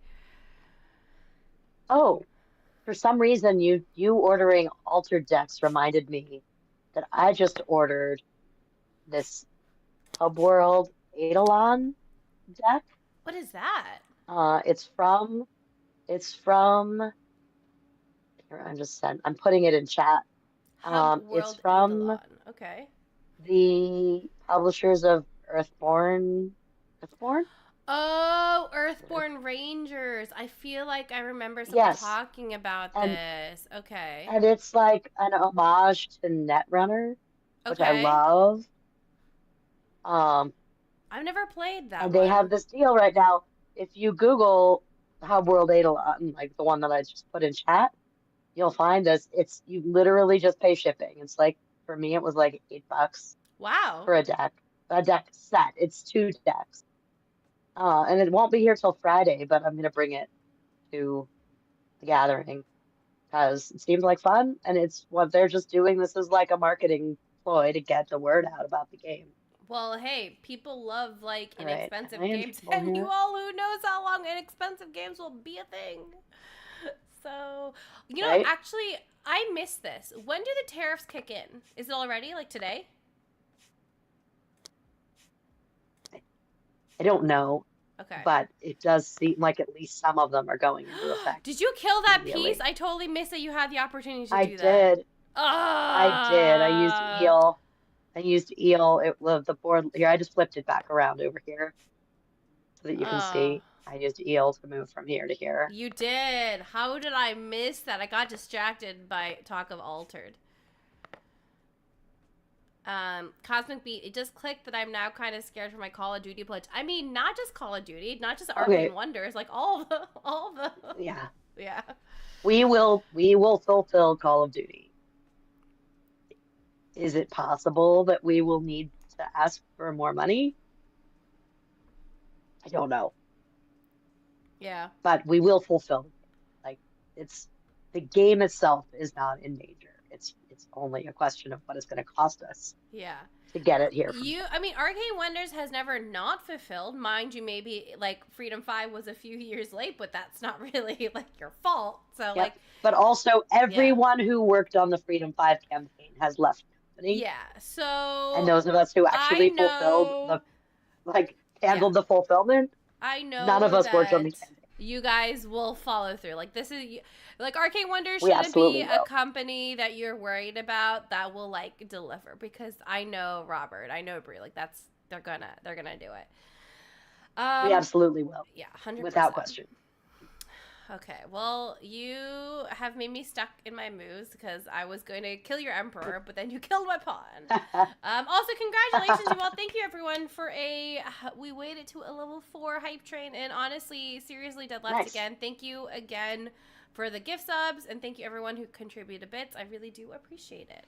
Oh, for some reason, you ordering altered decks reminded me that I just ordered this Hub World Eidolon deck. What is that? It's from here, I'm putting it in chat. Hub It's World from Eidolon. Okay. the publishers of Earthborn? Oh, Earth- Earthborn Rangers. I feel like I remember someone Yes. talking about And this. Okay. and it's like an homage to Netrunner, which I Okay. love. Um, I've never played that and they have one. this deal right now. If you Google Hub World Eidolon, like the one that I just put in chat, you'll find this. It's you literally just pay shipping. It's like for me, it was like $8 Wow. for a deck set. It's 2 decks. And it won't be here till Friday, but I'm gonna bring it to the gathering because it seems like fun, and it's what they're just doing. This is like a marketing ploy to get the word out about the game. Well, hey, people love like All right, inexpensive am I in games, trouble and you here? all who knows how long inexpensive games will be a thing. So, Right? actually, I missed this. When do the tariffs kick in? Is it already like today? I don't know, Okay. but it does seem like at least some of them are going into effect Did you kill that immediately. piece? I totally missed that you had the opportunity to I do that. did. I did. I used eel. I used eel. It was the board here. I just flipped it back around over here so that you can Oh, see. I used eel to move from here to here. you did. How did I miss that? I got distracted by talk of Altered. Cosmic Beat, it just clicked that I'm now kind of scared for my Call of Duty pledge. I mean, not just Call of Duty, not just Okay. Arcane Wonders, like all the Yeah. yeah. We will fulfill Call of Duty. Is it possible that we will need to ask for more money? I don't know. Yeah. But we will fulfill. Like it's the game itself is not in danger. It's only a question of what it's going to cost us Yeah. to get it here. I mean, Arcane Wonders has never not fulfilled. Mind you, maybe like Freedom 5 was a few years late, but that's not really like your fault. So Yep. like But also everyone who worked on the Freedom 5 campaign has left the company. yeah. So And those of us who actually fulfilled handled the fulfillment, I know none of us worked on the that campaign. you guys will follow through. Like this is like Arcane Wonders We shouldn't absolutely be a will. company that you're worried about that will like deliver because I know Robert, I know Brie, like they're gonna do it. We absolutely will. Yeah, 100%. Without question. Okay, well, you have made me stuck in my moves because I was going to kill your emperor, but then you killed my pawn. Also, congratulations, you all. Thank you, everyone, for we waited to a level 4 hype train, and honestly, seriously, dead last Nice. again. Thank you again for the gift subs, and thank you, everyone who contributed bits. I really do appreciate it.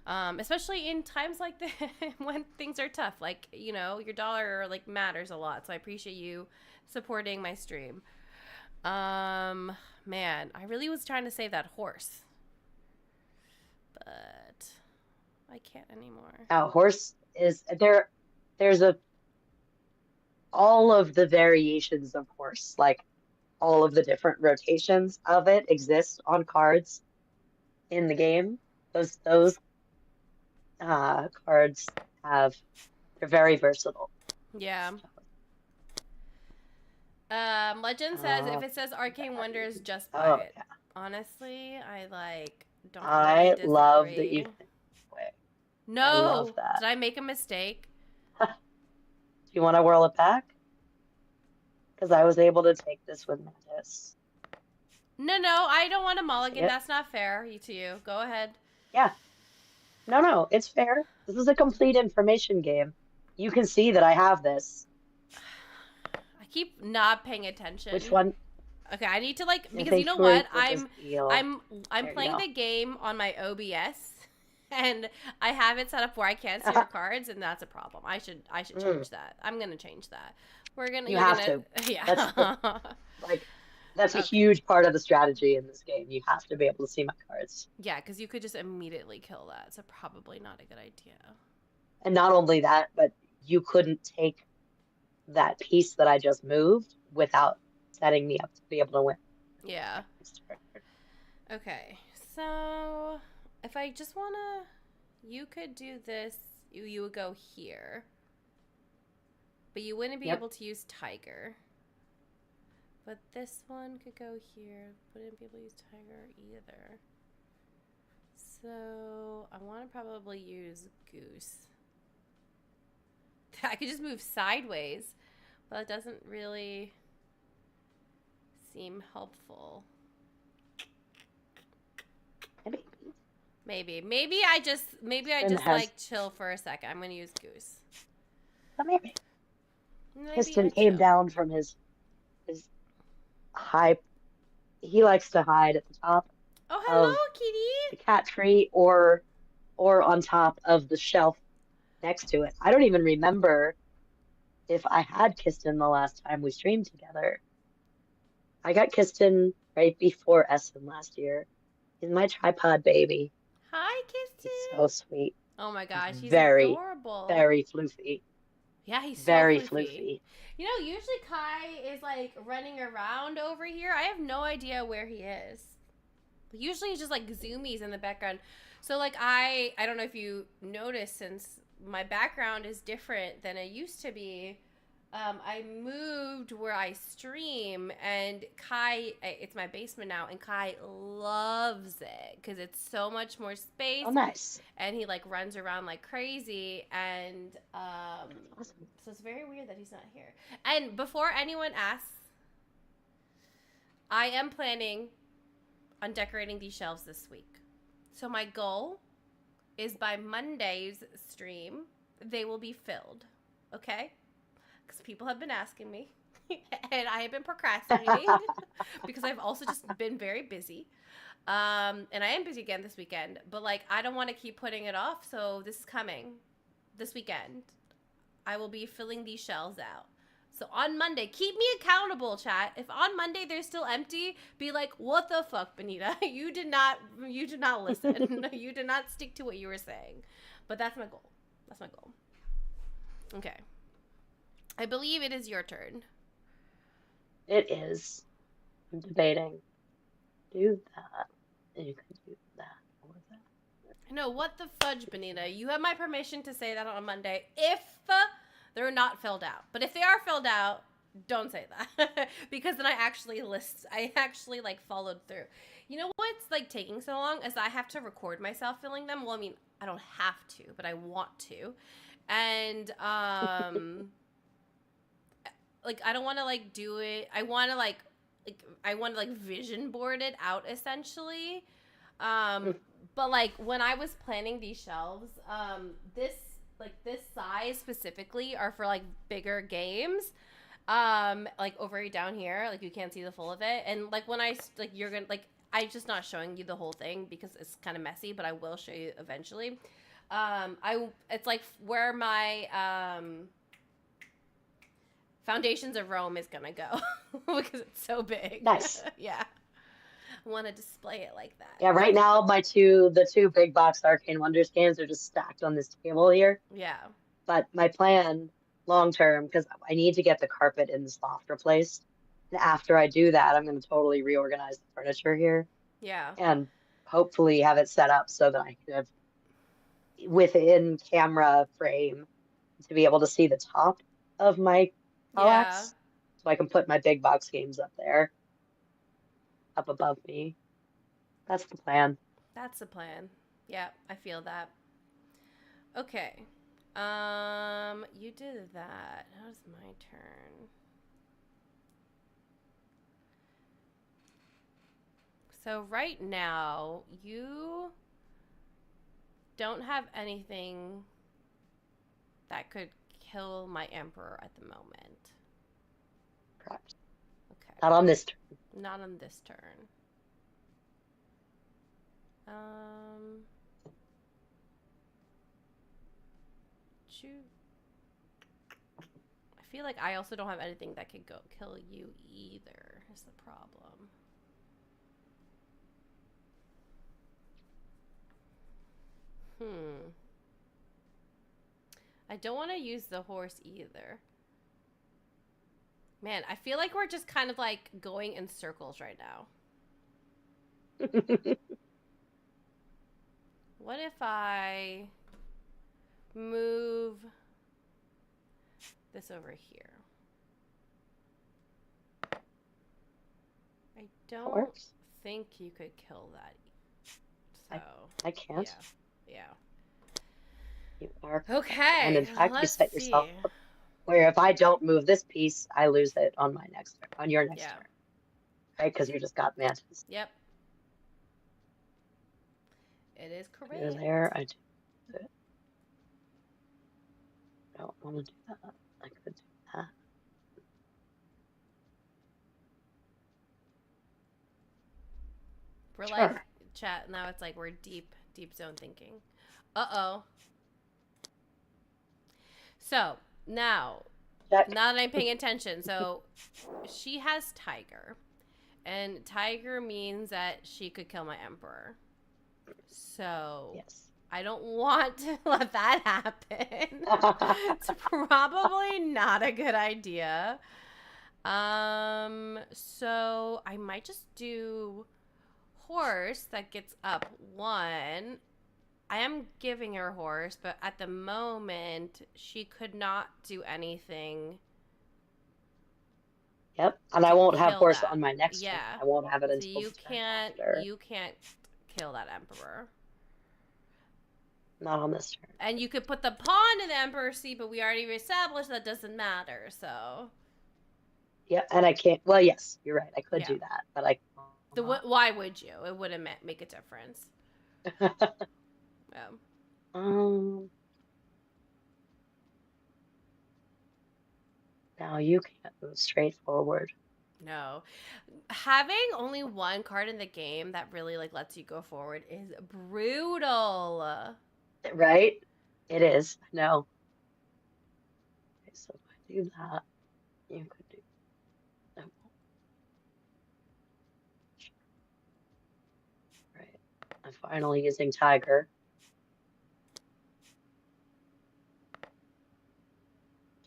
Especially in times like this when things are tough. Like, your dollar, like, matters a lot, so I appreciate you supporting my stream. Man, I really was trying to save that horse, but I can't anymore. Horse is there. There's all of the variations of horse, like all of the different rotations of it exist on cards in the game. Those cards they're very versatile. Yeah. Legend says if it says Arcane Wonders, just buy it. Yeah. Honestly, I don't. I really love that disagree. you. Wait, No, I love that. did I make a mistake? Do you want to whirl it back? Because I was able to take this with Mantis. No, I don't want to mulligan. Yep. That's not fair to you. Go ahead. Yeah. No, it's fair. This is a complete information game. You can see that I have this. I keep not paying attention. Which one? Okay, I need to because you know what? I'm playing the the game on my OBS, and I have it set up where I can't see your cards, and that's a problem. I should change that. I'm gonna change that. You You're have gonna to. That's the yeah. like that's a Okay. huge part of the strategy in this game. You have to be able to see my cards. Yeah, because you could just immediately kill that, so probably not a good idea. And not only that, but you couldn't take that piece that I just moved without setting me up to be able to win. Yeah. Okay. So if I just wanna, you could do this. You would go here, but you wouldn't be Yep. able to use tiger. But this one could go here. Wouldn't be able to use tiger either. So I want to probably use goose. I could just move sideways, but it doesn't really seem helpful. Maybe I just like chill for a second. I'm gonna use goose. Maybe. Maybe Piston I came chill. down from his high. He likes to hide at the top Oh, of hello, the kitty. cat tree or on top of the shelf next to it. I don't even remember if I had Kiston the last time we streamed together. I got Kiston right before Essen last year. He's my tripod baby. Hi, He's Kiston. so sweet. Oh my He's gosh, he's very, adorable. very floofy. Yeah, he's so Very floofy. floofy. You know, usually Kai is like running around over here. I have no idea where he is. Usually he's just like zoomies in the background. So like I don't know if you noticed, since my background is different than it used to be. I moved where I stream, and Kai, it's my basement now, and Kai loves it because it's so much more space. Oh, nice. And he like runs around like crazy, and Awesome. so it's very weird that he's not here. And before anyone asks, I am planning on decorating these shelves this week. So my goal is by Monday's stream, they will be filled. Okay? Because people have been asking me. And I have been procrastinating because I've also just been very busy. And I am busy again this weekend. But like, I don't want to keep putting it off. So this is coming this weekend. I will be filling these shelves out. So on Monday, keep me accountable, chat. If on Monday they're still empty, be like, "What the fuck, Benita? You did not listen. You did not stick to what you were saying." But that's my goal. That's my goal. Okay. I believe it is your turn. It is. I'm debating. Do that. You can do that. Or that. No, what the fudge, Benita? You have my permission to say that on Monday if they're not filled out. But if they are filled out, don't say that. Because then I actually like followed through. You know what's like taking so long is I have to record myself filling them. Well, I mean, I don't have to, but I want to. And like I don't want to like do it. I want to like vision board it out essentially. But like when I was planning these shelves, this size specifically are for like bigger games. Like over down here, like you can't see the full of it. And like when I like you're gonna like I'm just not showing you the whole thing because it's kind of messy, but I will show you eventually. It's like where my Foundations of Rome is gonna go because it's so big. Nice. Yeah. I want to display it like that. Yeah, right now the two big box Arcane Wonders games are just stacked on this table here. Yeah. But my plan long term, because I need to get the carpet in this loft replaced. And after I do that, I'm going to totally reorganize the furniture here. Yeah. And hopefully have it set up so that I can have within camera frame to be able to see the top of my box. So I can put my big box games up there, up above me. That's the plan. That's the plan. Yeah, I feel that. Okay. You did that. Now it's my turn. So right now, you don't have anything that could kill my emperor at the moment. Correct. Okay. Not on this turn. Not on this turn. you? I feel like I also don't have anything that could go kill you either. Is the problem? I don't want to use the horse either. Man, I feel like we're just kind of like going in circles right now. What if I move this over here? I don't think you could kill that. So I can't. Yeah. You are. Okay. And in fact, you set yourself see. up where if I don't move this piece, I lose it on my next turn, on your next turn. Right? Because you just got mantis. Yep. It is correct. You're there. I do it. I don't want to do that. I could do that. We're like chat now. It's like we're deep zone thinking. Uh-oh. So now that I'm paying attention, so she has tiger, and tiger means that she could kill my emperor. So yes. I don't want to let that happen. It's probably not a good idea. So I might just do horse that gets up 1. I am giving her horse, but at the moment she could not do anything. Yep, and I won't have horse on my next turn. I won't have it until you can't kill that emperor. Not on this turn. And you could put the pawn in the emperor's seat, but we already established that doesn't matter. So. Yeah, and I can't. Well, yes, you're right. I could do that, but I. Why would you? It wouldn't make a difference. Now you can't move straight forward. No. Having only 1 card in the game that really like lets you go forward is brutal. Right? It is. No. Okay, so if I do that, you could do that. Right. I'm finally using tiger.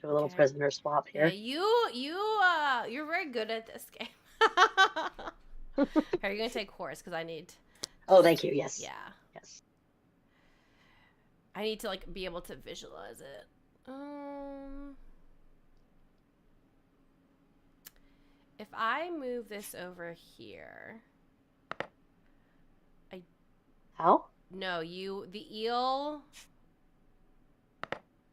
Do a little prisoner swap here. Yeah, you're very good at this game. Are you gonna take horse? Because I need. Oh, thank you. Yes. Yeah. Yes. I need to like be able to visualize it. If I move this over here, How? No, the eel.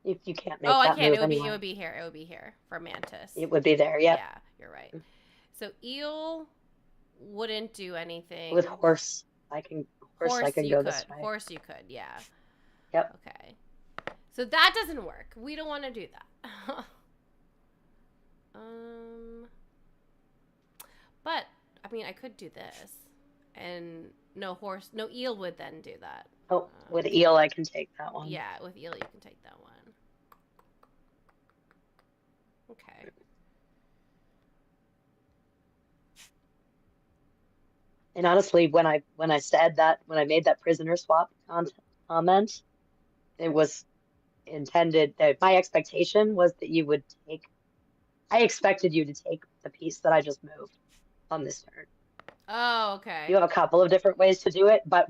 You can't make that I can't. Move it would be here. It would be here for mantis. It would be there. Yep. Yeah, you're right. So eel wouldn't do anything. With horse, I can go this way. Horse, you could. Yeah. Yep. Okay. So that doesn't work. We don't want to do that. But I mean, I could do this, and no eel would then do that. Oh, with eel, I can take that one. Yeah, with eel, you can take that one. Okay. And honestly, when I made that prisoner swap comment, it was intended that my expectation was that you would take. I expected you to take the piece that I just moved on this turn. Oh, okay. You have a couple of different ways to do it, but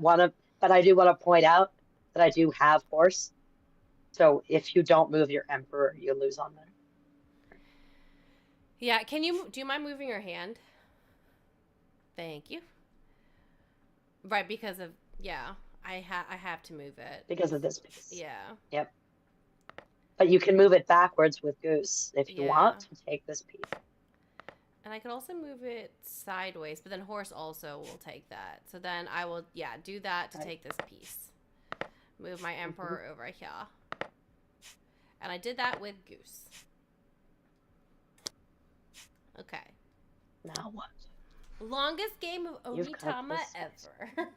I do want to point out that I do have horse. So if you don't move your emperor, you lose on that. Yeah, do you mind moving your hand? Thank you. Right, because of I have to move it. Because of this piece. Yeah. Yep. But you can move it backwards with goose if you want to take this piece. And I could also move it sideways, but then horse also will take that. So then I will, do that to take this piece. Move my emperor over here. And I did that with goose. Okay. Now what? Longest game of Onitama ever.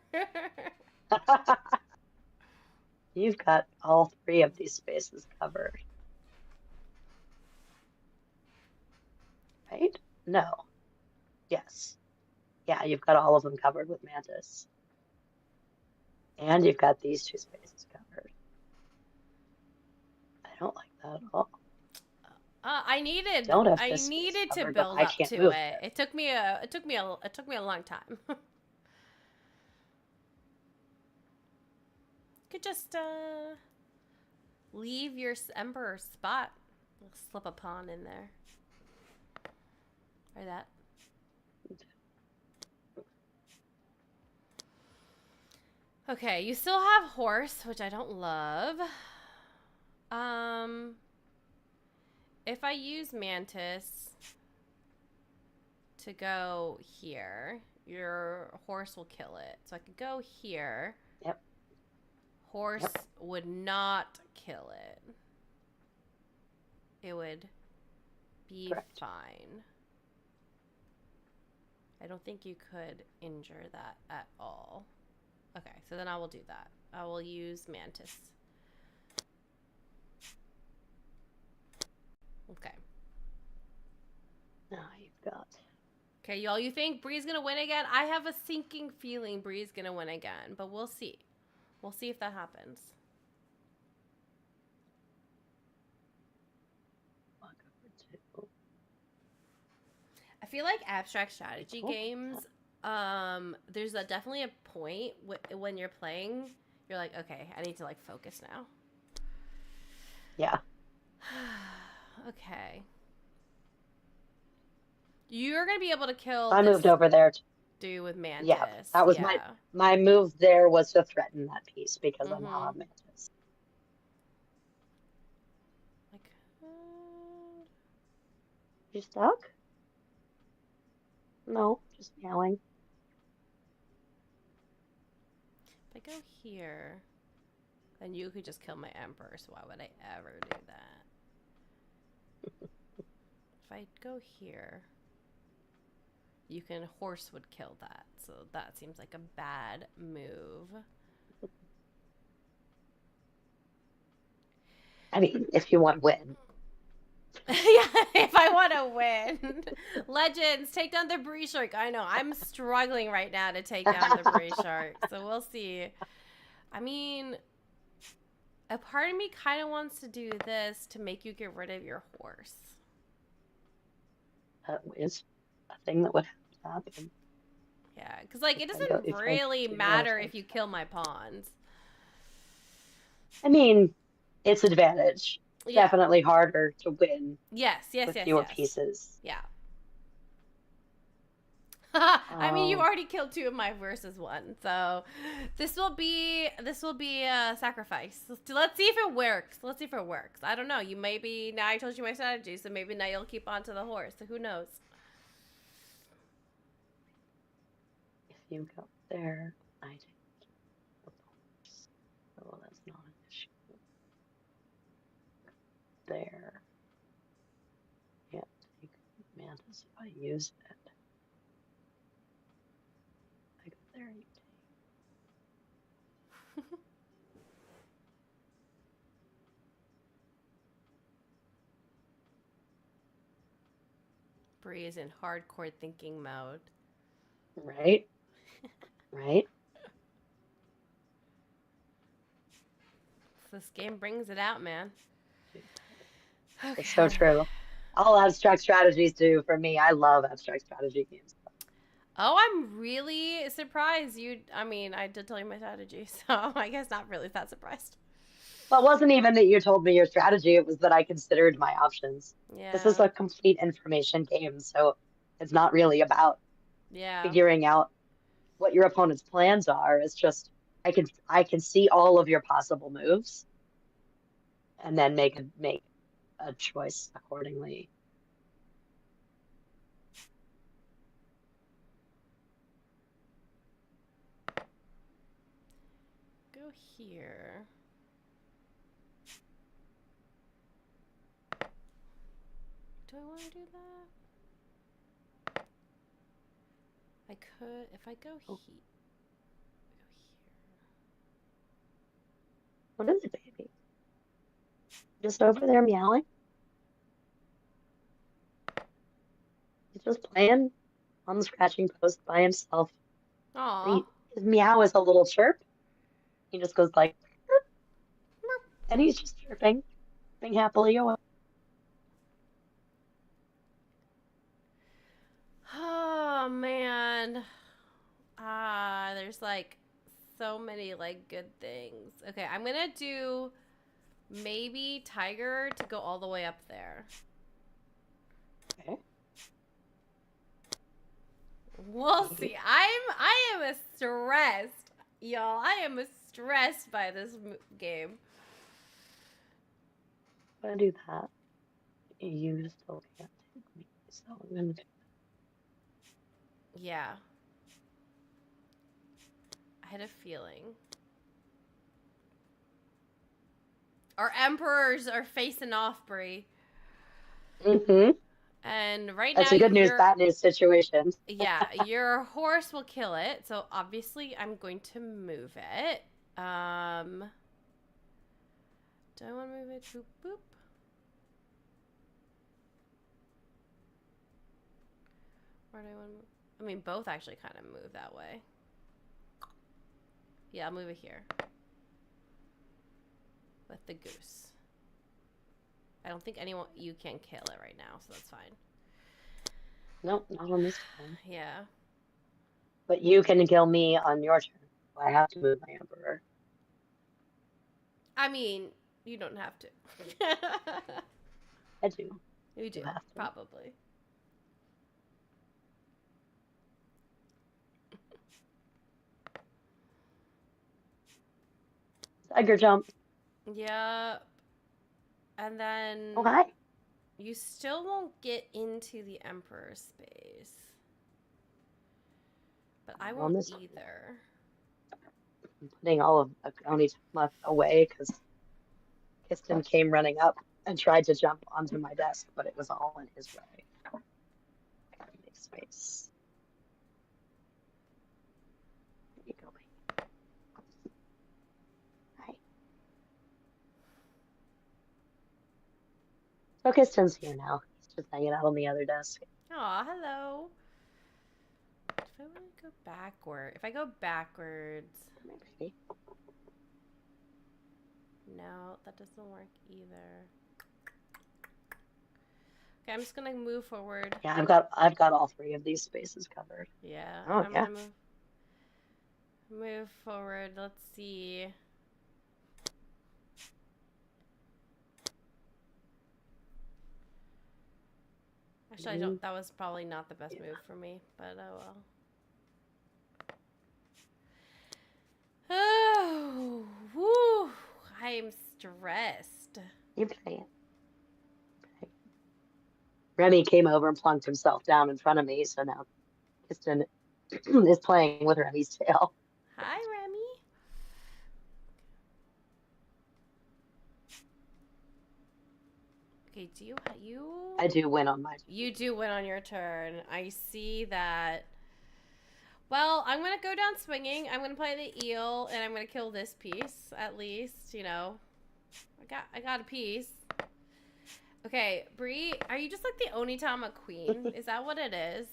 You've got all 3 of these spaces covered. Right? No. Yes. Yeah, you've got all of them covered with Mantis. And you've got these 2 spaces covered. I don't like that at all. I needed Don't have I this space needed to covered, but build I up can't to move it. there. It took me a long time. Could just leave your emperor spot. We'll slip a pawn in there. Or that. Okay, you still have horse, which I don't love. If I use Mantis to go here, your horse will kill it. So I could go here. Yep. Horse would not kill it. It would be fine. I don't think you could injure that at all. Okay, so then I will do that. I will use Mantis. Okay. Now you've got... Okay, y'all, you think Bree's gonna win again? I have a sinking feeling Bree's gonna win again, but we'll see. We'll see if that happens. I feel like abstract strategy games, there's definitely a point when you're playing, you're like, okay, I need to like focus now. Yeah. Okay. You're gonna be able to kill. I moved over there to do with Mantis. Yeah, that was my move there was to threaten that piece because I now have Mantis. Like, you stuck? No, just meowing. If I go here, then you could just kill my emperor, so why would I ever do that? If I go here, you can horse would kill that, so that seems like a bad move. I mean, if you want to win. Yeah, if I want to win. Legends, take down the Bree Shark. I know, I'm struggling right now to take down the Bree Shark, so we'll see. I mean, a part of me kind of wants to do this to make you get rid of your horse. That is a thing that would happen. Yeah, because like it doesn't really matter if you kill my pawns. I mean, it's advantage. Yeah. Definitely harder to win. Yes, with fewer pieces. Yeah. I mean, you already killed 2 of my versus 1, so this will be a sacrifice. Let's see if it works. Let's see if it works. I don't know. You maybe now I told you my strategy, so maybe now you'll keep on to the horse. So who knows? If you go there, I take the horse. Oh, that's not an issue. There. Yeah, take Mantis if I use it. I go there, you take. Bree is in hardcore thinking mode. Right? Right? This game brings it out, man. Okay. It's so true. All abstract strategies do for me. I love abstract strategy games. Oh, I'm really surprised. I mean, I did tell you my strategy, so I guess not really that surprised. Well, it wasn't even that you told me your strategy. It was that I considered my options. Yeah. This is a complete information game, so it's not really about figuring out what your opponent's plans are. It's just I can see all of your possible moves and then make a choice accordingly. Go here. Do I want to do that? I could, if I go here. What is it, baby? Just over there meowing? He's just playing on the scratching post by himself. Aw. His meow is a little chirp. He just goes like, and he's just chirping, being happily away. Oh man. There's like so many like good things. Okay, I'm gonna do maybe tiger to go all the way up there. Okay. We'll see. I am stressed, y'all. I am stressed by this game. I'm gonna do that. You still can't take me, so I'm gonna do Yeah. I had a feeling. Our emperors are facing off, Brie. that. And right That's now, a good news, bad news situation. Yeah, your horse will kill it. So obviously, I'm going to move it. Do I want to move it? Boop, boop. Or do I want to move? I mean, both actually kind of move that way. Yeah, I'll move it here. With the goose. I don't think you can kill it right now, so that's fine. Nope, not on this turn. Yeah. But you can kill me on your turn. So I have to move my emperor. I mean, you don't have to. I do. You do, probably. Tiger jump. Yep. And then... Oh, hi. You still won't get into the Emperor's space. But I won't either. I'm putting all of Onitama away because Kiston came running up and tried to jump onto my desk, but it was all in his way. Make space. There you go, baby. Hi. So Kiston's here now. He's just hanging out on the other desk. Aw, hello. If I want to go backward, if I go backwards, Maybe. no, that doesn't work either. Okay, I'm just gonna move forward. Yeah, I've got all three of these spaces covered. Yeah. Oh, I'm gonna move forward. Let's see. Actually, I don't. That was probably not the best move for me, but oh well. Oh, woo! I'm stressed. You play it. Remy came over and plunked himself down in front of me, so now Kiston is playing with Remy's tail. Hi, Remy. Okay, I do win on my turn. You do win on your turn. I see that. Well, I'm going to go down swinging. I'm going to play the eel, and I'm going to kill this piece, at least, you know. I got a piece. Okay, Bree, are you just like the Onitama queen? Is that what it is?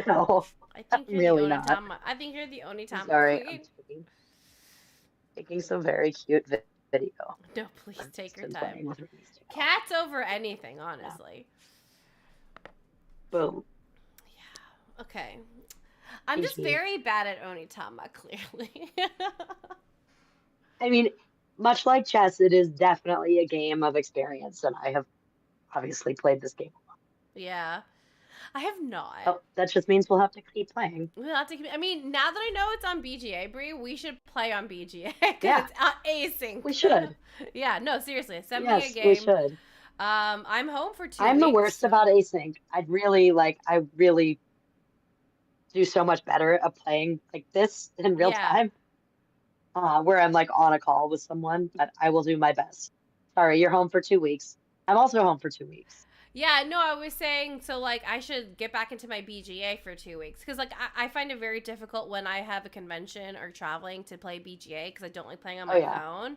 No, I think you're really the Onitama. not. I think you're the Onitama Sorry, queen. I'm taking some very cute video. No, please take your time. Cats over anything, honestly. Yeah. Boom. Yeah. Okay. I'm just very bad at Onitama, clearly. I mean, much like chess, it is definitely a game of experience, and I have obviously played this game a lot. Yeah. I have not. Oh, that just means we'll have to keep playing. We'll have to keep, I mean, now that I know it's on BGA, Brie, we should play on BGA. Yeah. It's async. We should. Yeah, no, seriously. Send me a game. We should. I'm home for 2 weeks. I'm the worst about async. I really do so much better at playing like this in real time. Where I'm like on a call with someone, but I will do my best. Sorry, you're home for 2 weeks. I'm also home for 2 weeks. Yeah, no, I was saying, so, like, I should get back into my BGA for 2 weeks. Because, like, I find it very difficult when I have a convention or traveling to play BGA because I don't like playing on my phone.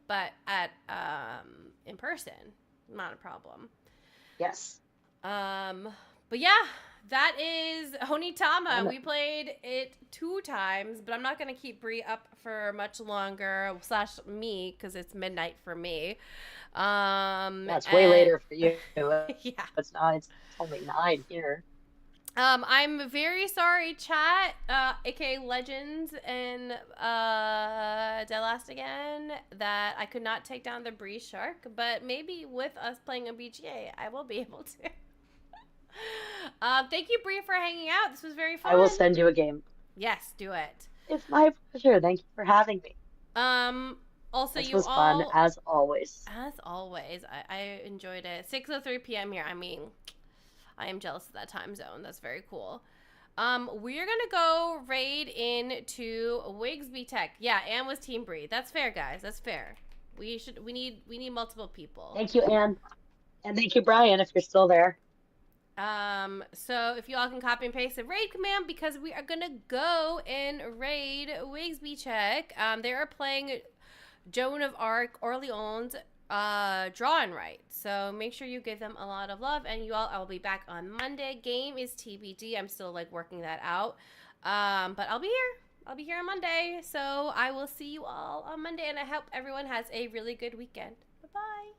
but at in person, not a problem. Yes. But yeah, that is Onitama. We played it 2 times, but I'm not gonna keep Bree up for much longer. / me, because it's midnight for me. Yeah, it's way later for you. Yeah. It's not. It's only 9 here. I'm very sorry, chat, aka Legends and Delast again, that I could not take down the Bree Shark, but maybe with us playing a BGA, I will be able to. Thank you, Bree, for hanging out. This was very fun. I will send you a game. Yes, do it. It's my pleasure. Thank you for having me. Also, this you was all fun as always. As always, I enjoyed it. 6:03 p.m. here. I mean, I am jealous of that time zone. That's very cool. We're gonna go raid into Wigsby Tech. Yeah, Anne was Team Bree. That's fair, guys. That's fair. We need multiple people. Thank you, Anne. And thank you, Brian, if you're still there. So if you all can copy and paste the raid command, because we are gonna go and raid Wigsby Tech. They are playing Joan of Arc, Orleans, drawing right. So make sure you give them a lot of love. And you all, I will be back on Monday. Game is TBD. I'm still like working that out. But I'll be here. I'll be here on Monday. So I will see you all on Monday. And I hope everyone has a really good weekend. Bye-bye.